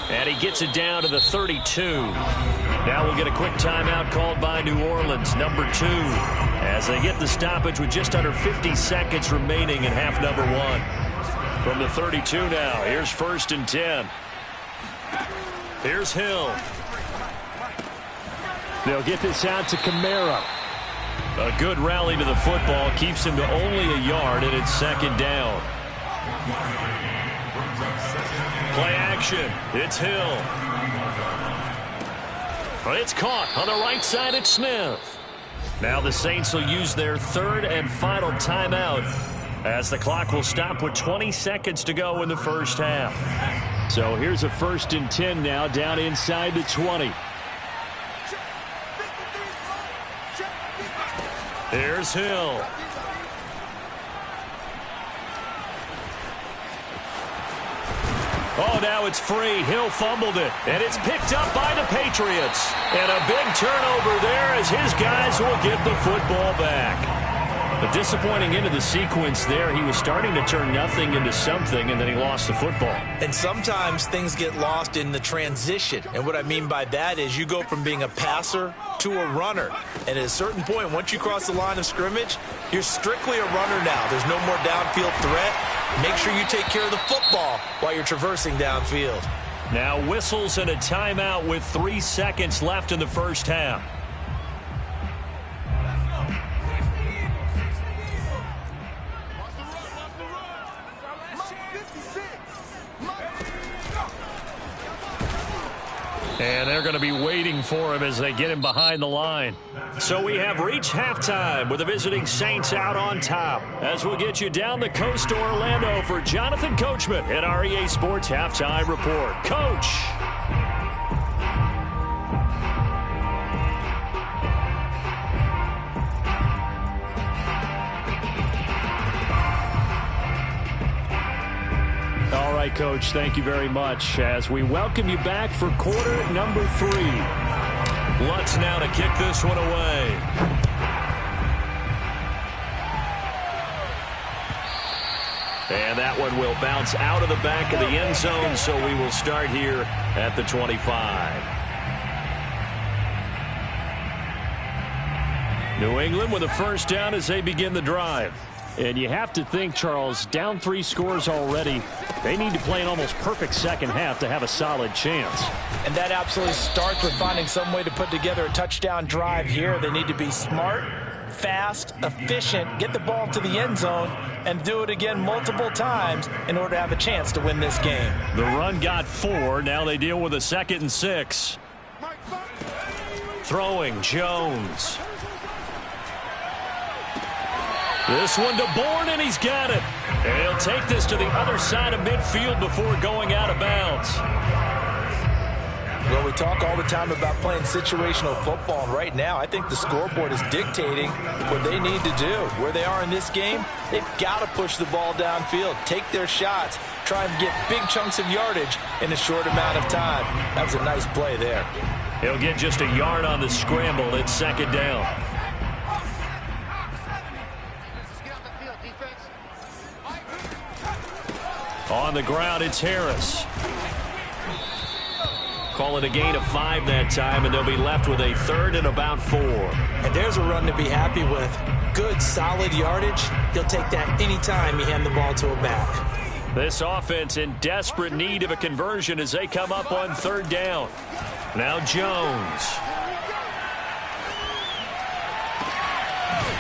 And he gets it down to the 32. Now we'll get a quick timeout called by New Orleans, number 2, as they get the stoppage with just under 50 seconds remaining in half number 1. From the 32 now, here's 1st and 10. Here's Hill. They'll get this out to Kamara. A good rally to the football keeps him to only a yard, and it's 2nd down. Play action. It's Hill. It's caught on the right side at Smith. Now the Saints will use their 3rd and final timeout as the clock will stop with 20 seconds to go in the first half. So here's a 1st and 10 now down inside the 20. Here's Hill. Oh, now it's free. Hill fumbled it, and it's picked up by the Patriots. And a big turnover there as his guys will get the football back. A disappointing end of the sequence there. He was starting to turn nothing into something, and then he lost the football. And sometimes things get lost in the transition. And what I mean by that is you go from being a passer to a runner. And at a certain point, once you cross the line of scrimmage, you're strictly a runner now. There's no more downfield threat. Make sure you take care of the football while you're traversing downfield. Now whistles and a timeout with 3 seconds left in the first half. And they're going to be waiting for him as they get him behind the line. So we have reached halftime with the visiting Saints out on top. As we'll get you down the coast to Orlando for Jonathan Coachman at our EA Sports Halftime Report. Coach. All right, Coach, thank you very much as we welcome you back for quarter number 3. Lutz now to kick this one away. And that one will bounce out of the back of the end zone, so we will start here at the 25. New England with a first down as they begin the drive. And you have to think, Charles, down 3 scores already. They need to play an almost perfect second half to have a solid chance. And that absolutely starts with finding some way to put together a touchdown drive here. They need to be smart, fast, efficient, get the ball to the end zone, and do it again multiple times in order to have a chance to win this game. The run got 4. Now they deal with a 2nd and 6. Throwing, Jones. This one to Bourne, and he's got it. And he'll take this to the other side of midfield before going out of bounds. Well, we talk all the time about playing situational football, and right now I think the scoreboard is dictating what they need to do. Where they are in this game, they've got to push the ball downfield, take their shots, try and get big chunks of yardage in a short amount of time. That was a nice play there. He'll get just a yard on the scramble. It's 2nd down. On the ground, it's Harris. Call it a gain of 5 that time, and they'll be left with a 3rd and about 4. And there's a run to be happy with. Good, solid yardage. He'll take that anytime you hand the ball to a back. This offense in desperate need of a conversion as they come up on 3rd down. Now Jones.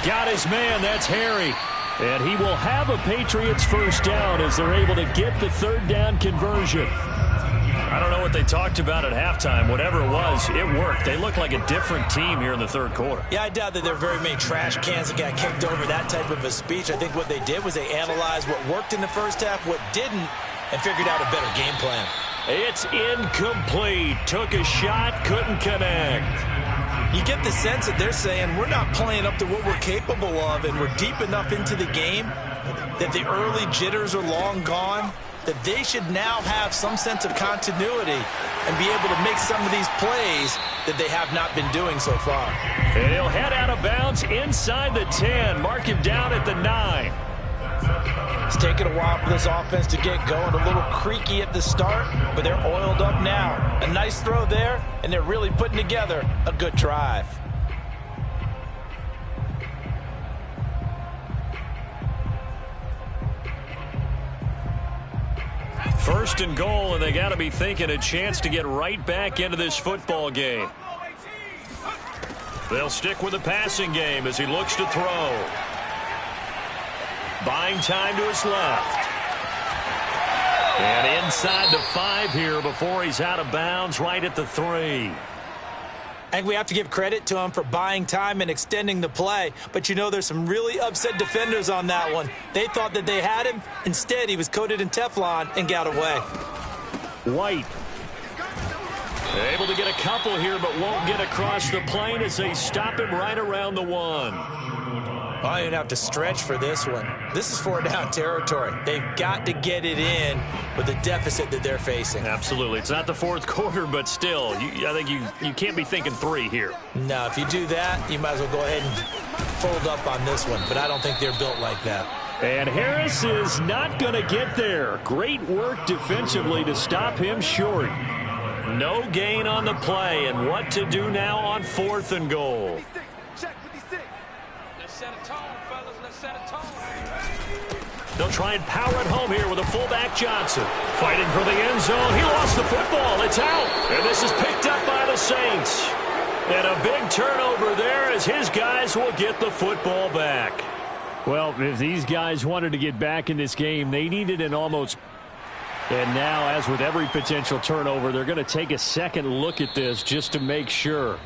Got his man. That's Harry. And he will have a Patriots first down as they're able to get the 3rd down conversion. I don't know what they talked about at halftime. Whatever it was, it worked. They look like a different team here in the 3rd quarter. Yeah, I doubt that there are very many trash cans that got kicked over, that type of a speech. I think what they did was they analyzed what worked in the first half, what didn't, and figured out a better game plan. It's incomplete. Took a shot, couldn't connect. You get the sense that they're saying we're not playing up to what we're capable of, and we're deep enough into the game that the early jitters are long gone, that they should now have some sense of continuity and be able to make some of these plays that they have not been doing so far. And he'll head out of bounds inside the 10. Mark him down at the 9. It's taken a while for this offense to get going. A little creaky at the start, but they're oiled up now. A nice throw there, and they're really putting together a good drive. First and goal, and they got to be thinking a chance to get right back into this football game. They'll stick with the passing game as he looks to throw. Buying time to his left. And inside the 5 here before he's out of bounds, right at the 3. I think we have to give credit to him for buying time and extending the play. But, you know, there's some really upset defenders on that one. They thought that they had him. Instead, he was coated in Teflon and got away. White. Able to get a couple here, but won't get across the plane as they stop him right around the 1. I don't even have to stretch for this one. This is 4-down territory. They've got to get it in with the deficit that they're facing. Absolutely. It's not the 4th quarter, but still, I think you can't be thinking 3 here. No, if you do that, you might as well go ahead and fold up on this one. But I don't think they're built like that. And Harris is not going to get there. Great work defensively to stop him short. No gain on the play, and what to do now on 4th and goal. They'll try and power it home here with a fullback Johnson. Fighting for the end zone. He lost the football. It's out. And this is picked up by the Saints. And a big turnover there as his guys will get the football back. Well, if these guys wanted to get back in this game, they needed an almost... And now, as with every potential turnover, they're going to take a second look at this just to make sure.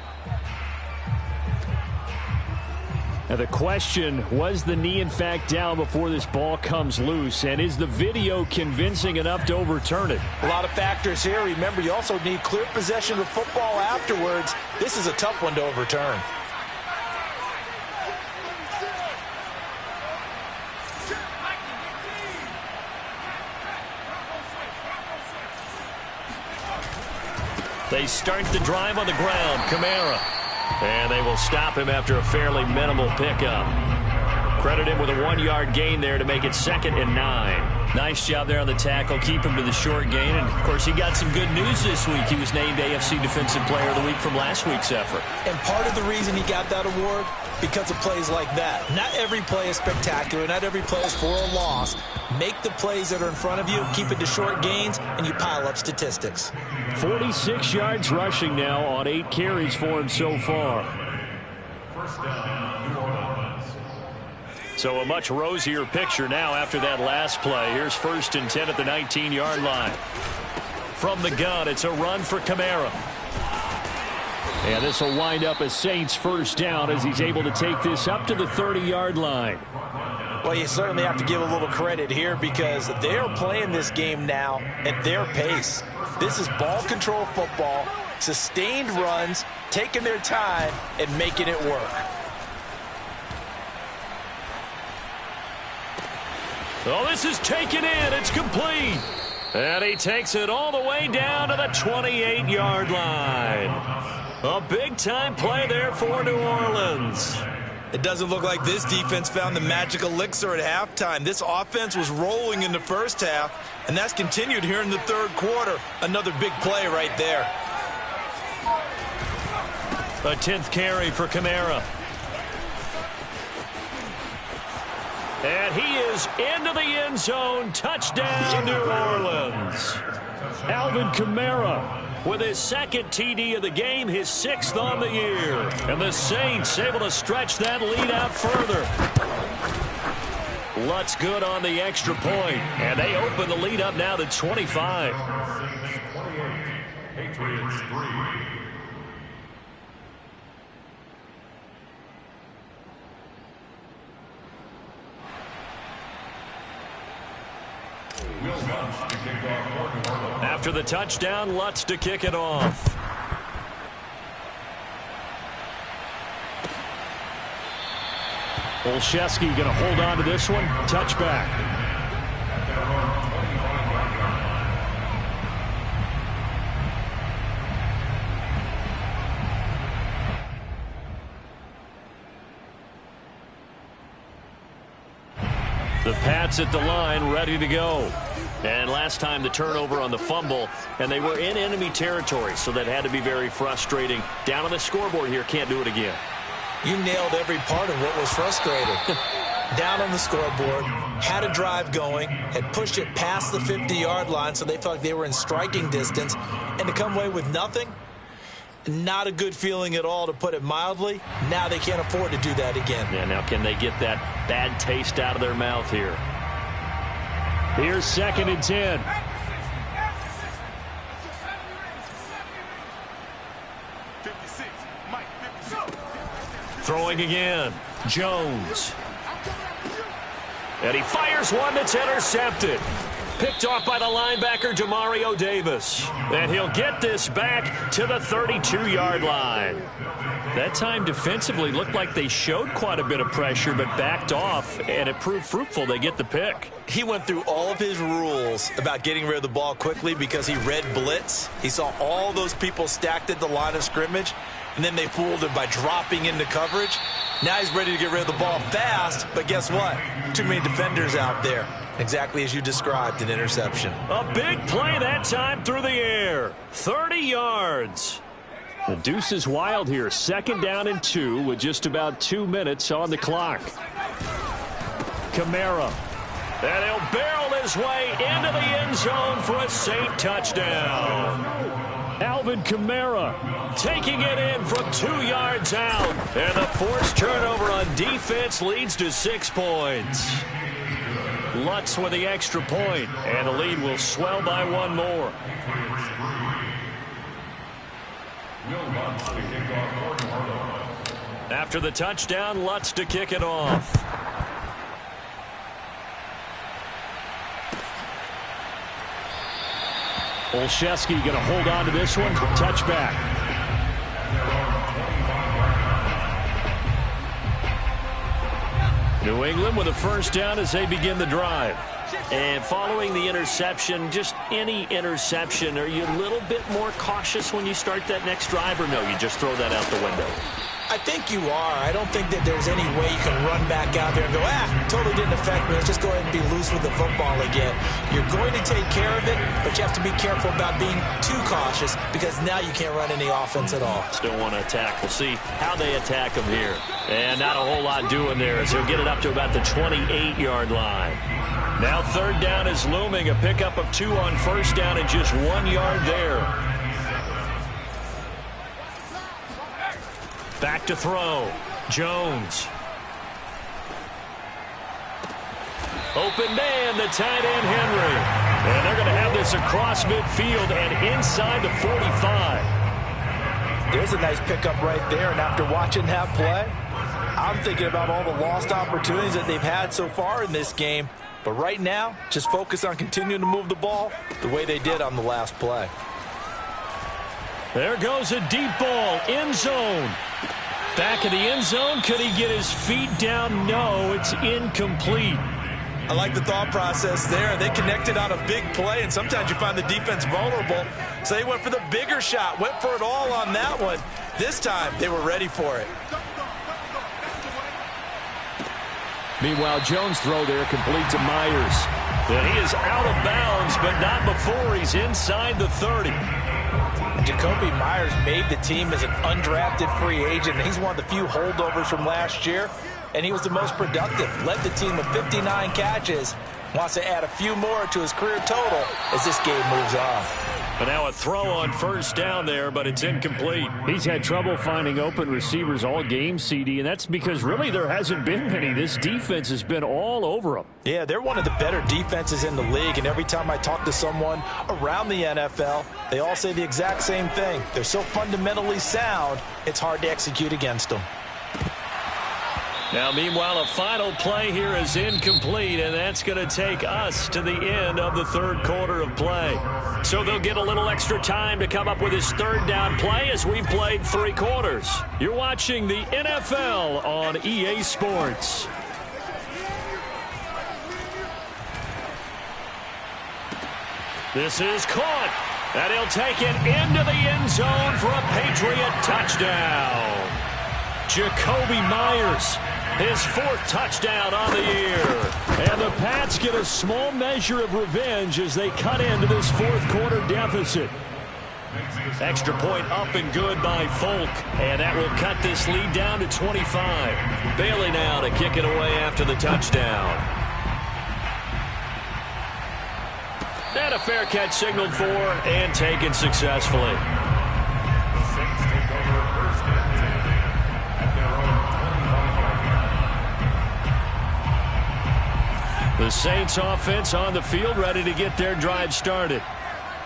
Now the question, was the knee in fact down before this ball comes loose? And is the video convincing enough to overturn it? A lot of factors here. Remember, you also need clear possession of football afterwards. This is a tough one to overturn. They start the drive on the ground. Kamara. And they will stop him after a fairly minimal pickup. Credit him with a 1-yard gain there to make it 2nd and 9. Nice job there on the tackle. Keep him to the short gain. And, of course, he got some good news this week. He was named AFC Defensive Player of the Week from last week's effort. And part of the reason he got that award, because of plays like that. Not every play is spectacular. Not every play is for a loss. Make the plays that are in front of you, keep it to short gains, and you pile up statistics. 46 yards rushing now on 8 carries for him so far. First down, New Orleans. So a much rosier picture now after that last play. Here's 1st and 10 at the 19-yard line. From the gun, it's a run for Kamara. And this will wind up as Saints' first down as he's able to take this up to the 30-yard line. Well, you certainly have to give a little credit here because they're playing this game now at their pace. This is ball control football, sustained runs, taking their time, and making it work. Oh, this is taken in. It's complete. And he takes it all the way down to the 28-yard line. A big-time play there for New Orleans. It doesn't look like this defense found the magic elixir at halftime. This offense was rolling in the first half, and that's continued here in the third quarter. Another big play right there. A 10th carry for Kamara. And he is into the end zone. Touchdown, New Orleans. Alvin Kamara with his 2nd TD of the game, his 6th on the year. And the Saints able to stretch that lead out further. Lutz good on the extra point. And they open the lead up now to 25. Saints 28, Patriots 3. After the touchdown, Lutz to kick it off. Olszewski going to hold on to this one. Touchback. The Pats at the line, ready to go. And last time the turnover on the fumble, and they were in enemy territory, so that had to be very frustrating. Down on the scoreboard here, can't do it again. You nailed every part of what was frustrating. Down on the scoreboard, had a drive going, had pushed it past the 50-yard line, so they felt like they were in striking distance, and to come away with nothing, not a good feeling at all, to put it mildly. Now they can't afford to do that again. Yeah, now can they get that bad taste out of their mouth here? Here's 2nd and 10. Throwing again. Jones. And he fires one that's intercepted. Picked off by the linebacker, Demario Davis. And he'll get this back to the 32-yard line. That time defensively looked like they showed quite a bit of pressure but backed off, and it proved fruitful. They get the pick. He went through all of his rules about getting rid of the ball quickly because he read blitz. He saw all those people stacked at the line of scrimmage, and then they fooled him by dropping into coverage. Now he's ready to get rid of the ball fast, but guess what? Too many defenders out there. Exactly as you described, an interception. A big play that time through the air. 30 yards. The deuce is wild here. 2nd down and 2 with just about 2 minutes on the clock. Kamara. And he'll barrel his way into the end zone for a Saint touchdown. Alvin Kamara taking it in from 2 yards out. And the forced turnover on defense leads to 6 points. Lutz with the extra point, and the lead will swell by 1 more. After the touchdown, Lutz to kick it off. Olszewski going to hold on to this one. Touchback. New England with a first down as they begin the drive. And following the interception, just any interception, are you a little bit more cautious when you start that next drive, or no, you just throw that out the window? I think you are. I don't think that there's any way you can run back out there and go, totally didn't affect me. Let's just go ahead and be loose with the football again. You're going to take care of it, but you have to be careful about being too cautious because now you can't run any offense at all. Still want to attack. We'll see how they attack them here. And not a whole lot doing there as they'll get it up to about the 28-yard line. Now third down is looming. A pickup of 2 on first down and just 1 yard there. Back to throw. Jones. Open man, the tight end Henry. And they're going to have this across midfield and inside the 45. There's a nice pickup right there. And after watching that play, I'm thinking about all the lost opportunities that they've had so far in this game. But right now, just focus on continuing to move the ball the way they did on the last play. There goes a deep ball, end zone. Back in the end zone, could he get his feet down? No, it's incomplete. I like the thought process there. They connected on a big play, and sometimes you find the defense vulnerable. So they went for the bigger shot, went for it all on that one. This time, they were ready for it. Meanwhile, Jones' throw there complete to Myers. And he is out of bounds, but not before he's inside the 30. Jakobi Meyers made the team as an undrafted free agent. He's one of the few holdovers from last year, and he was the most productive. Led the team with 59 catches. Wants to add a few more to his career total as this game moves on. But now a throw on first down there, but it's incomplete. He's had trouble finding open receivers all game, CD, and that's because really there hasn't been many. This defense has been all over them. Yeah, they're one of the better defenses in the league, and every time I talk to someone around the NFL, they all say the exact same thing. They're so fundamentally sound, it's hard to execute against them. Now, meanwhile, a final play here is incomplete, and that's going to take us to the end of the third quarter of play. So they'll get a little extra time to come up with his third down play as we've played 3 quarters. You're watching the NFL on EA Sports. This is caught, and he'll take it into the end zone for a Patriot touchdown. Jakobi Meyers, his 4th touchdown on the year. And the Pats get a small measure of revenge as they cut into this 4th quarter deficit. Extra point up and good by Folk. And that will cut this lead down to 25. Bailey now to kick it away after the touchdown. And a fair catch signaled for and taken successfully. The Saints offense on the field ready to get their drive started.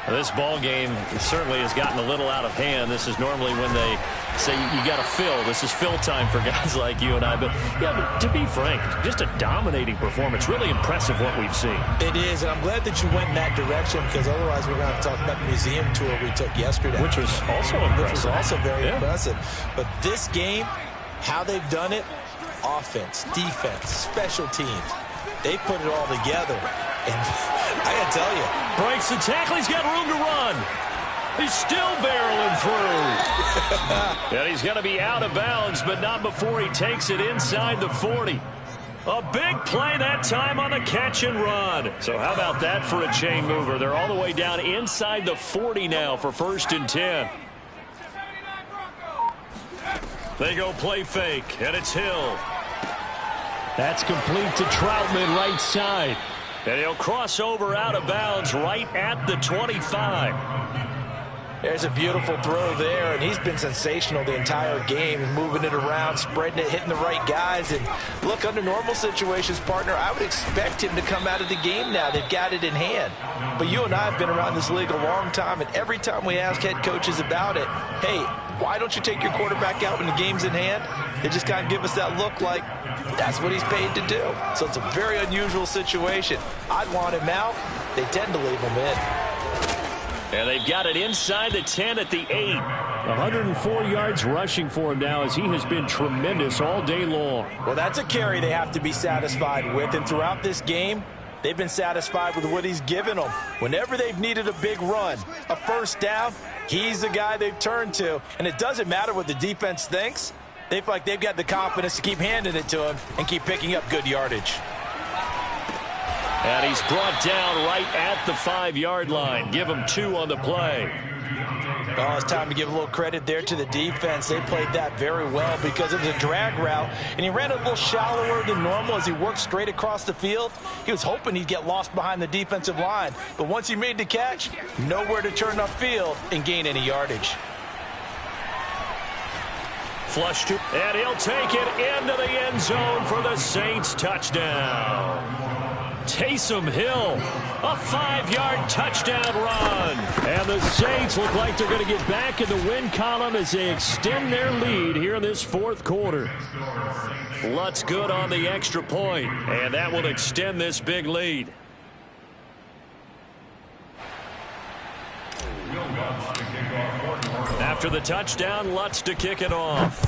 This ball game certainly has gotten a little out of hand. This is normally when they say you got to fill. This is fill time for guys like you and I. But, yeah, but to be frank, just a dominating performance. Really impressive what we've seen. It is, and I'm glad that you went in that direction because otherwise we're going to have to talk about the museum tour we took yesterday. Which was also impressive. Which was also very impressive. But this game, how they've done it, offense, defense, special teams, they put it all together. And I got to tell you. Breaks the tackle. He's got room to run. He's still barreling through. And he's going to be out of bounds, but not before he takes it inside the 40. A big play that time on the catch and run. So how about that for a chain mover? They're all the way down inside the 40 now for 1st and 10. They go play fake, and it's Hill. That's complete to Troutman right side. And he'll cross over out of bounds right at the 25. There's a beautiful throw there, and he's been sensational the entire game, moving it around, spreading it, hitting the right guys. And look, under normal situations, partner, I would expect him to come out of the game now. They've got it in hand. But you and I have been around this league a long time, and every time we ask head coaches about it, hey, why don't you take your quarterback out when the game's in hand? They just kind of give us that look like that's what he's paid to do. So it's a very unusual situation. I'd want him out. They tend to leave him in. And they've got it inside the 10 at the 8. 104 yards rushing for him now as he has been tremendous all day long. Well, that's a carry they have to be satisfied with. And throughout this game, they've been satisfied with what he's given them. Whenever they've needed a big run, a first down, he's the guy they've turned to. And it doesn't matter what the defense thinks. They feel like they've got the confidence to keep handing it to him and keep picking up good yardage. And he's brought down right at the 5-yard line. Give him 2 on the play. Oh, it's time to give a little credit there to the defense. They played that very well because it was a drag route, and he ran a little shallower than normal as he worked straight across the field. He was hoping he'd get lost behind the defensive line, but once he made the catch, nowhere to turn upfield and gain any yardage. Flush to, and he'll take it into the end zone for the Saints touchdown. Taysom Hill, a 5-yard touchdown run. And the Saints look like they're going to get back in the win column as they extend their lead here in this 4th quarter. Lutz good on the extra point, and that will extend this big lead. After the touchdown, Lutz to kick it off.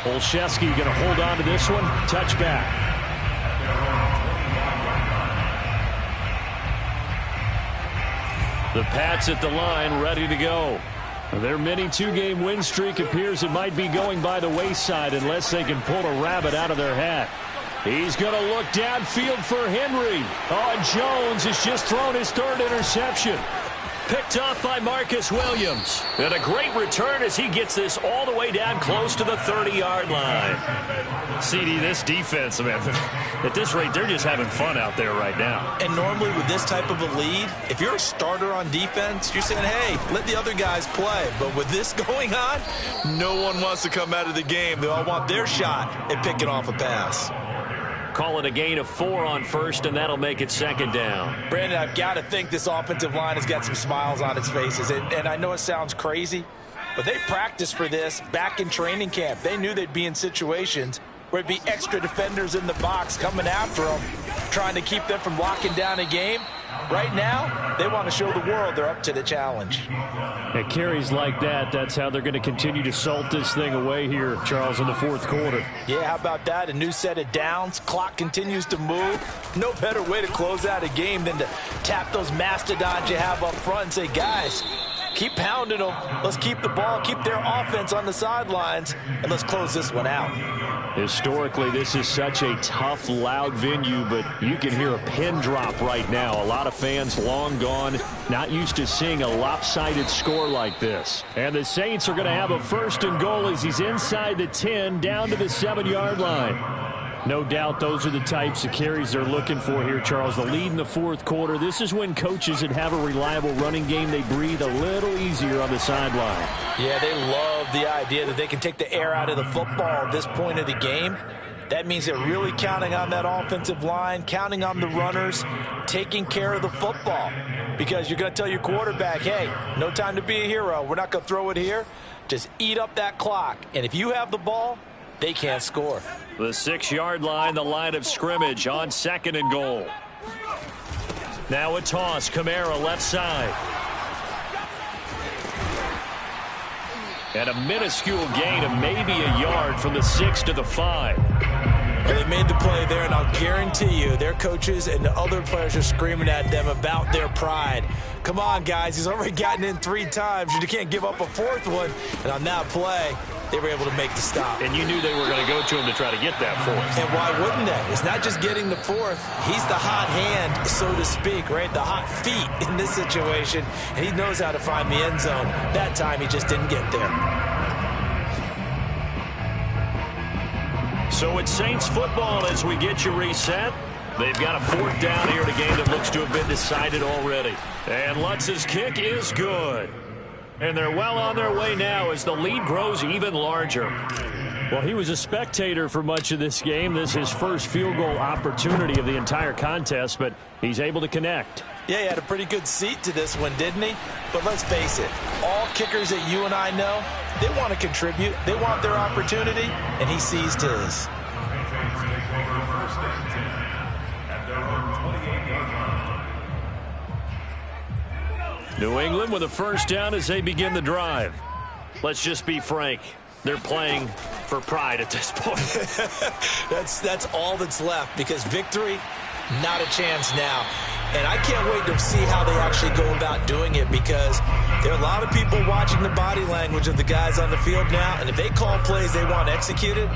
Olszewski going to hold on to this one. Touchback. The Pats at the line, ready to go. Their mini 2-game win streak appears it might be going by the wayside unless they can pull a rabbit out of their hat. He's going to look downfield for Henry. Oh, Jones has just thrown his 3rd interception. Picked off by Marcus Williams. And a great return as he gets this all the way down close to the 30-yard line. CD, this defense, man, at this rate, they're just having fun out there right now. And normally with this type of a lead, if you're a starter on defense, you're saying, hey, let the other guys play. But with this going on, no one wants to come out of the game. They all want their shot at picking off a pass. Call it a gain of 4 on first, and that'll make it 2nd down. Brandon, I've got to think this offensive line has got some smiles on its faces. And I know it sounds crazy, but they practiced for this back in training camp. They knew they'd be in situations where it'd be extra defenders in the box coming after them, trying to keep them from locking down a game. Right now, they want to show the world they're up to the challenge. At carries like that, that's how they're going to continue to salt this thing away here, Charles, in the 4th quarter. Yeah, how about that? A new set of downs. Clock continues to move. No better way to close out a game than to tap those mastodons you have up front and say, guys, keep pounding them. Let's keep the ball, keep their offense on the sidelines, and let's close this one out. Historically, this is such a tough, loud venue, but you can hear a pin drop right now. A lot of fans long gone, not used to seeing a lopsided score like this. And the Saints are going to have a 1st and goal as he's inside the 10, down to the 7-yard line. No doubt those are the types of carries they're looking for here, Charles. The lead in the 4th quarter. This is when coaches that have a reliable running game, they breathe a little easier on the sideline. Yeah, they love the idea that they can take the air out of the football at this point of the game. That means they're really counting on that offensive line, counting on the runners, taking care of the football. Because you're going to tell your quarterback, hey, no time to be a hero. We're not going to throw it here. Just eat up that clock. And if you have the ball, they can't score. The 6-yard line, the line of scrimmage on 2nd and goal. Now a toss, Kamara left side. And a minuscule gain of maybe a yard from the 6 to the 5. Well, they made the play there, and I'll guarantee you their coaches and the other players are screaming at them about their pride. Come on, guys. He's already gotten in 3 times. You can't give up a 4th one. And on that play, they were able to make the stop. And you knew they were going to go to him to try to get that 4th. And why wouldn't they? It's not just getting the 4th. He's the hot hand, so to speak, right? The hot feet in this situation. And he knows how to find the end zone. That time, he just didn't get there. So it's Saints football as we get you reset. They've got a 4th down here in a game that looks to have been decided already. And Lutz's kick is good. And they're well on their way now as the lead grows even larger. Well, he was a spectator for much of this game. This is his first field goal opportunity of the entire contest, but he's able to connect. Yeah, he had a pretty good seat to this one, didn't he? But let's face it, all kickers that you and I know, they want to contribute. They want their opportunity, and he seized his. New England with a 1st down as they begin the drive. Let's just be frank. They're playing for pride at this point. That's all that's left, because victory, not a chance now. And I can't wait to see how they actually go about doing it, because there are a lot of people watching the body language of the guys on the field now, and if they call plays they want executed,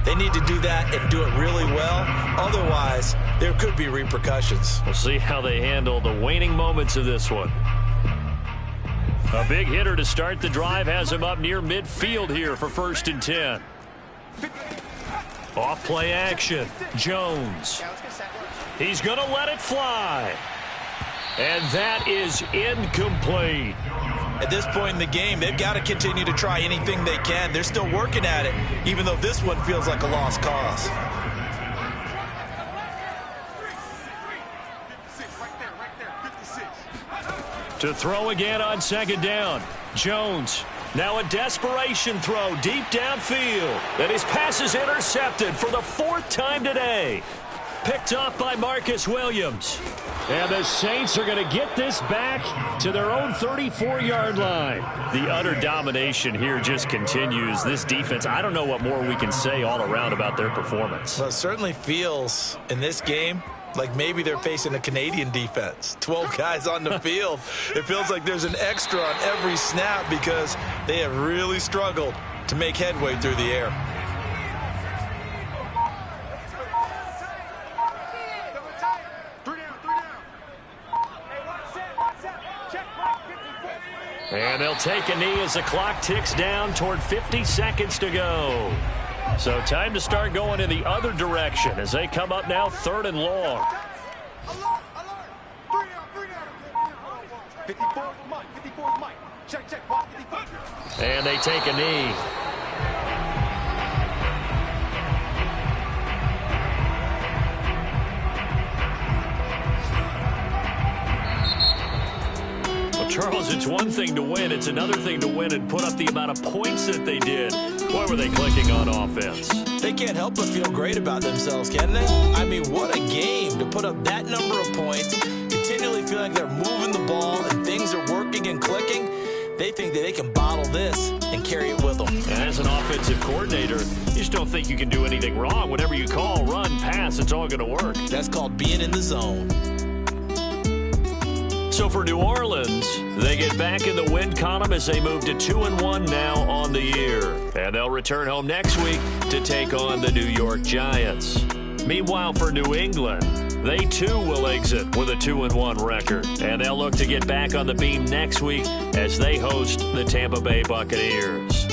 they need to do that and do it really well. Otherwise, there could be repercussions. We'll see how they handle the waning moments of this one. A big hitter to start the drive has him up near midfield here for 1st and 10. Off play action. Jones. He's going to let it fly. And that is incomplete. At this point in the game, they've got to continue to try anything they can. They're still working at it, even though this one feels like a lost cause. To throw again on 2nd down. Jones. Now a desperation throw deep downfield. And his pass is intercepted for the 4th time today. Picked off by Marcus Williams. And the Saints are going to get this back to their own 34-yard line. The utter domination here just continues. This defense, I don't know what more we can say all around about their performance. Well, it certainly feels in this game like maybe they're facing a Canadian defense. 12 guys on the field. It feels like there's an extra on every snap because they have really struggled to make headway through the air. And they'll take a knee as the clock ticks down toward 50 seconds to go. So time to start going in the other direction as they come up now 3rd and long. 54 Mike. Check. And they take a knee. Charles, it's one thing to win. It's another thing to win and put up the amount of points that they did. Boy, were they clicking on offense. They can't help but feel great about themselves, can they? I mean, what a game to put up that number of points, continually feeling they're moving the ball and things are working and clicking. They think that they can bottle this and carry it with them. And as an offensive coordinator, you just don't think you can do anything wrong. Whatever you call, run, pass, it's all going to work. That's called being in the zone. So for New Orleans, they get back in the win column as they move to 2-1 now on the year. And they'll return home next week to take on the New York Giants. Meanwhile, for New England, they too will exit with a 2-1 record. And they'll look to get back on the beam next week as they host the Tampa Bay Buccaneers.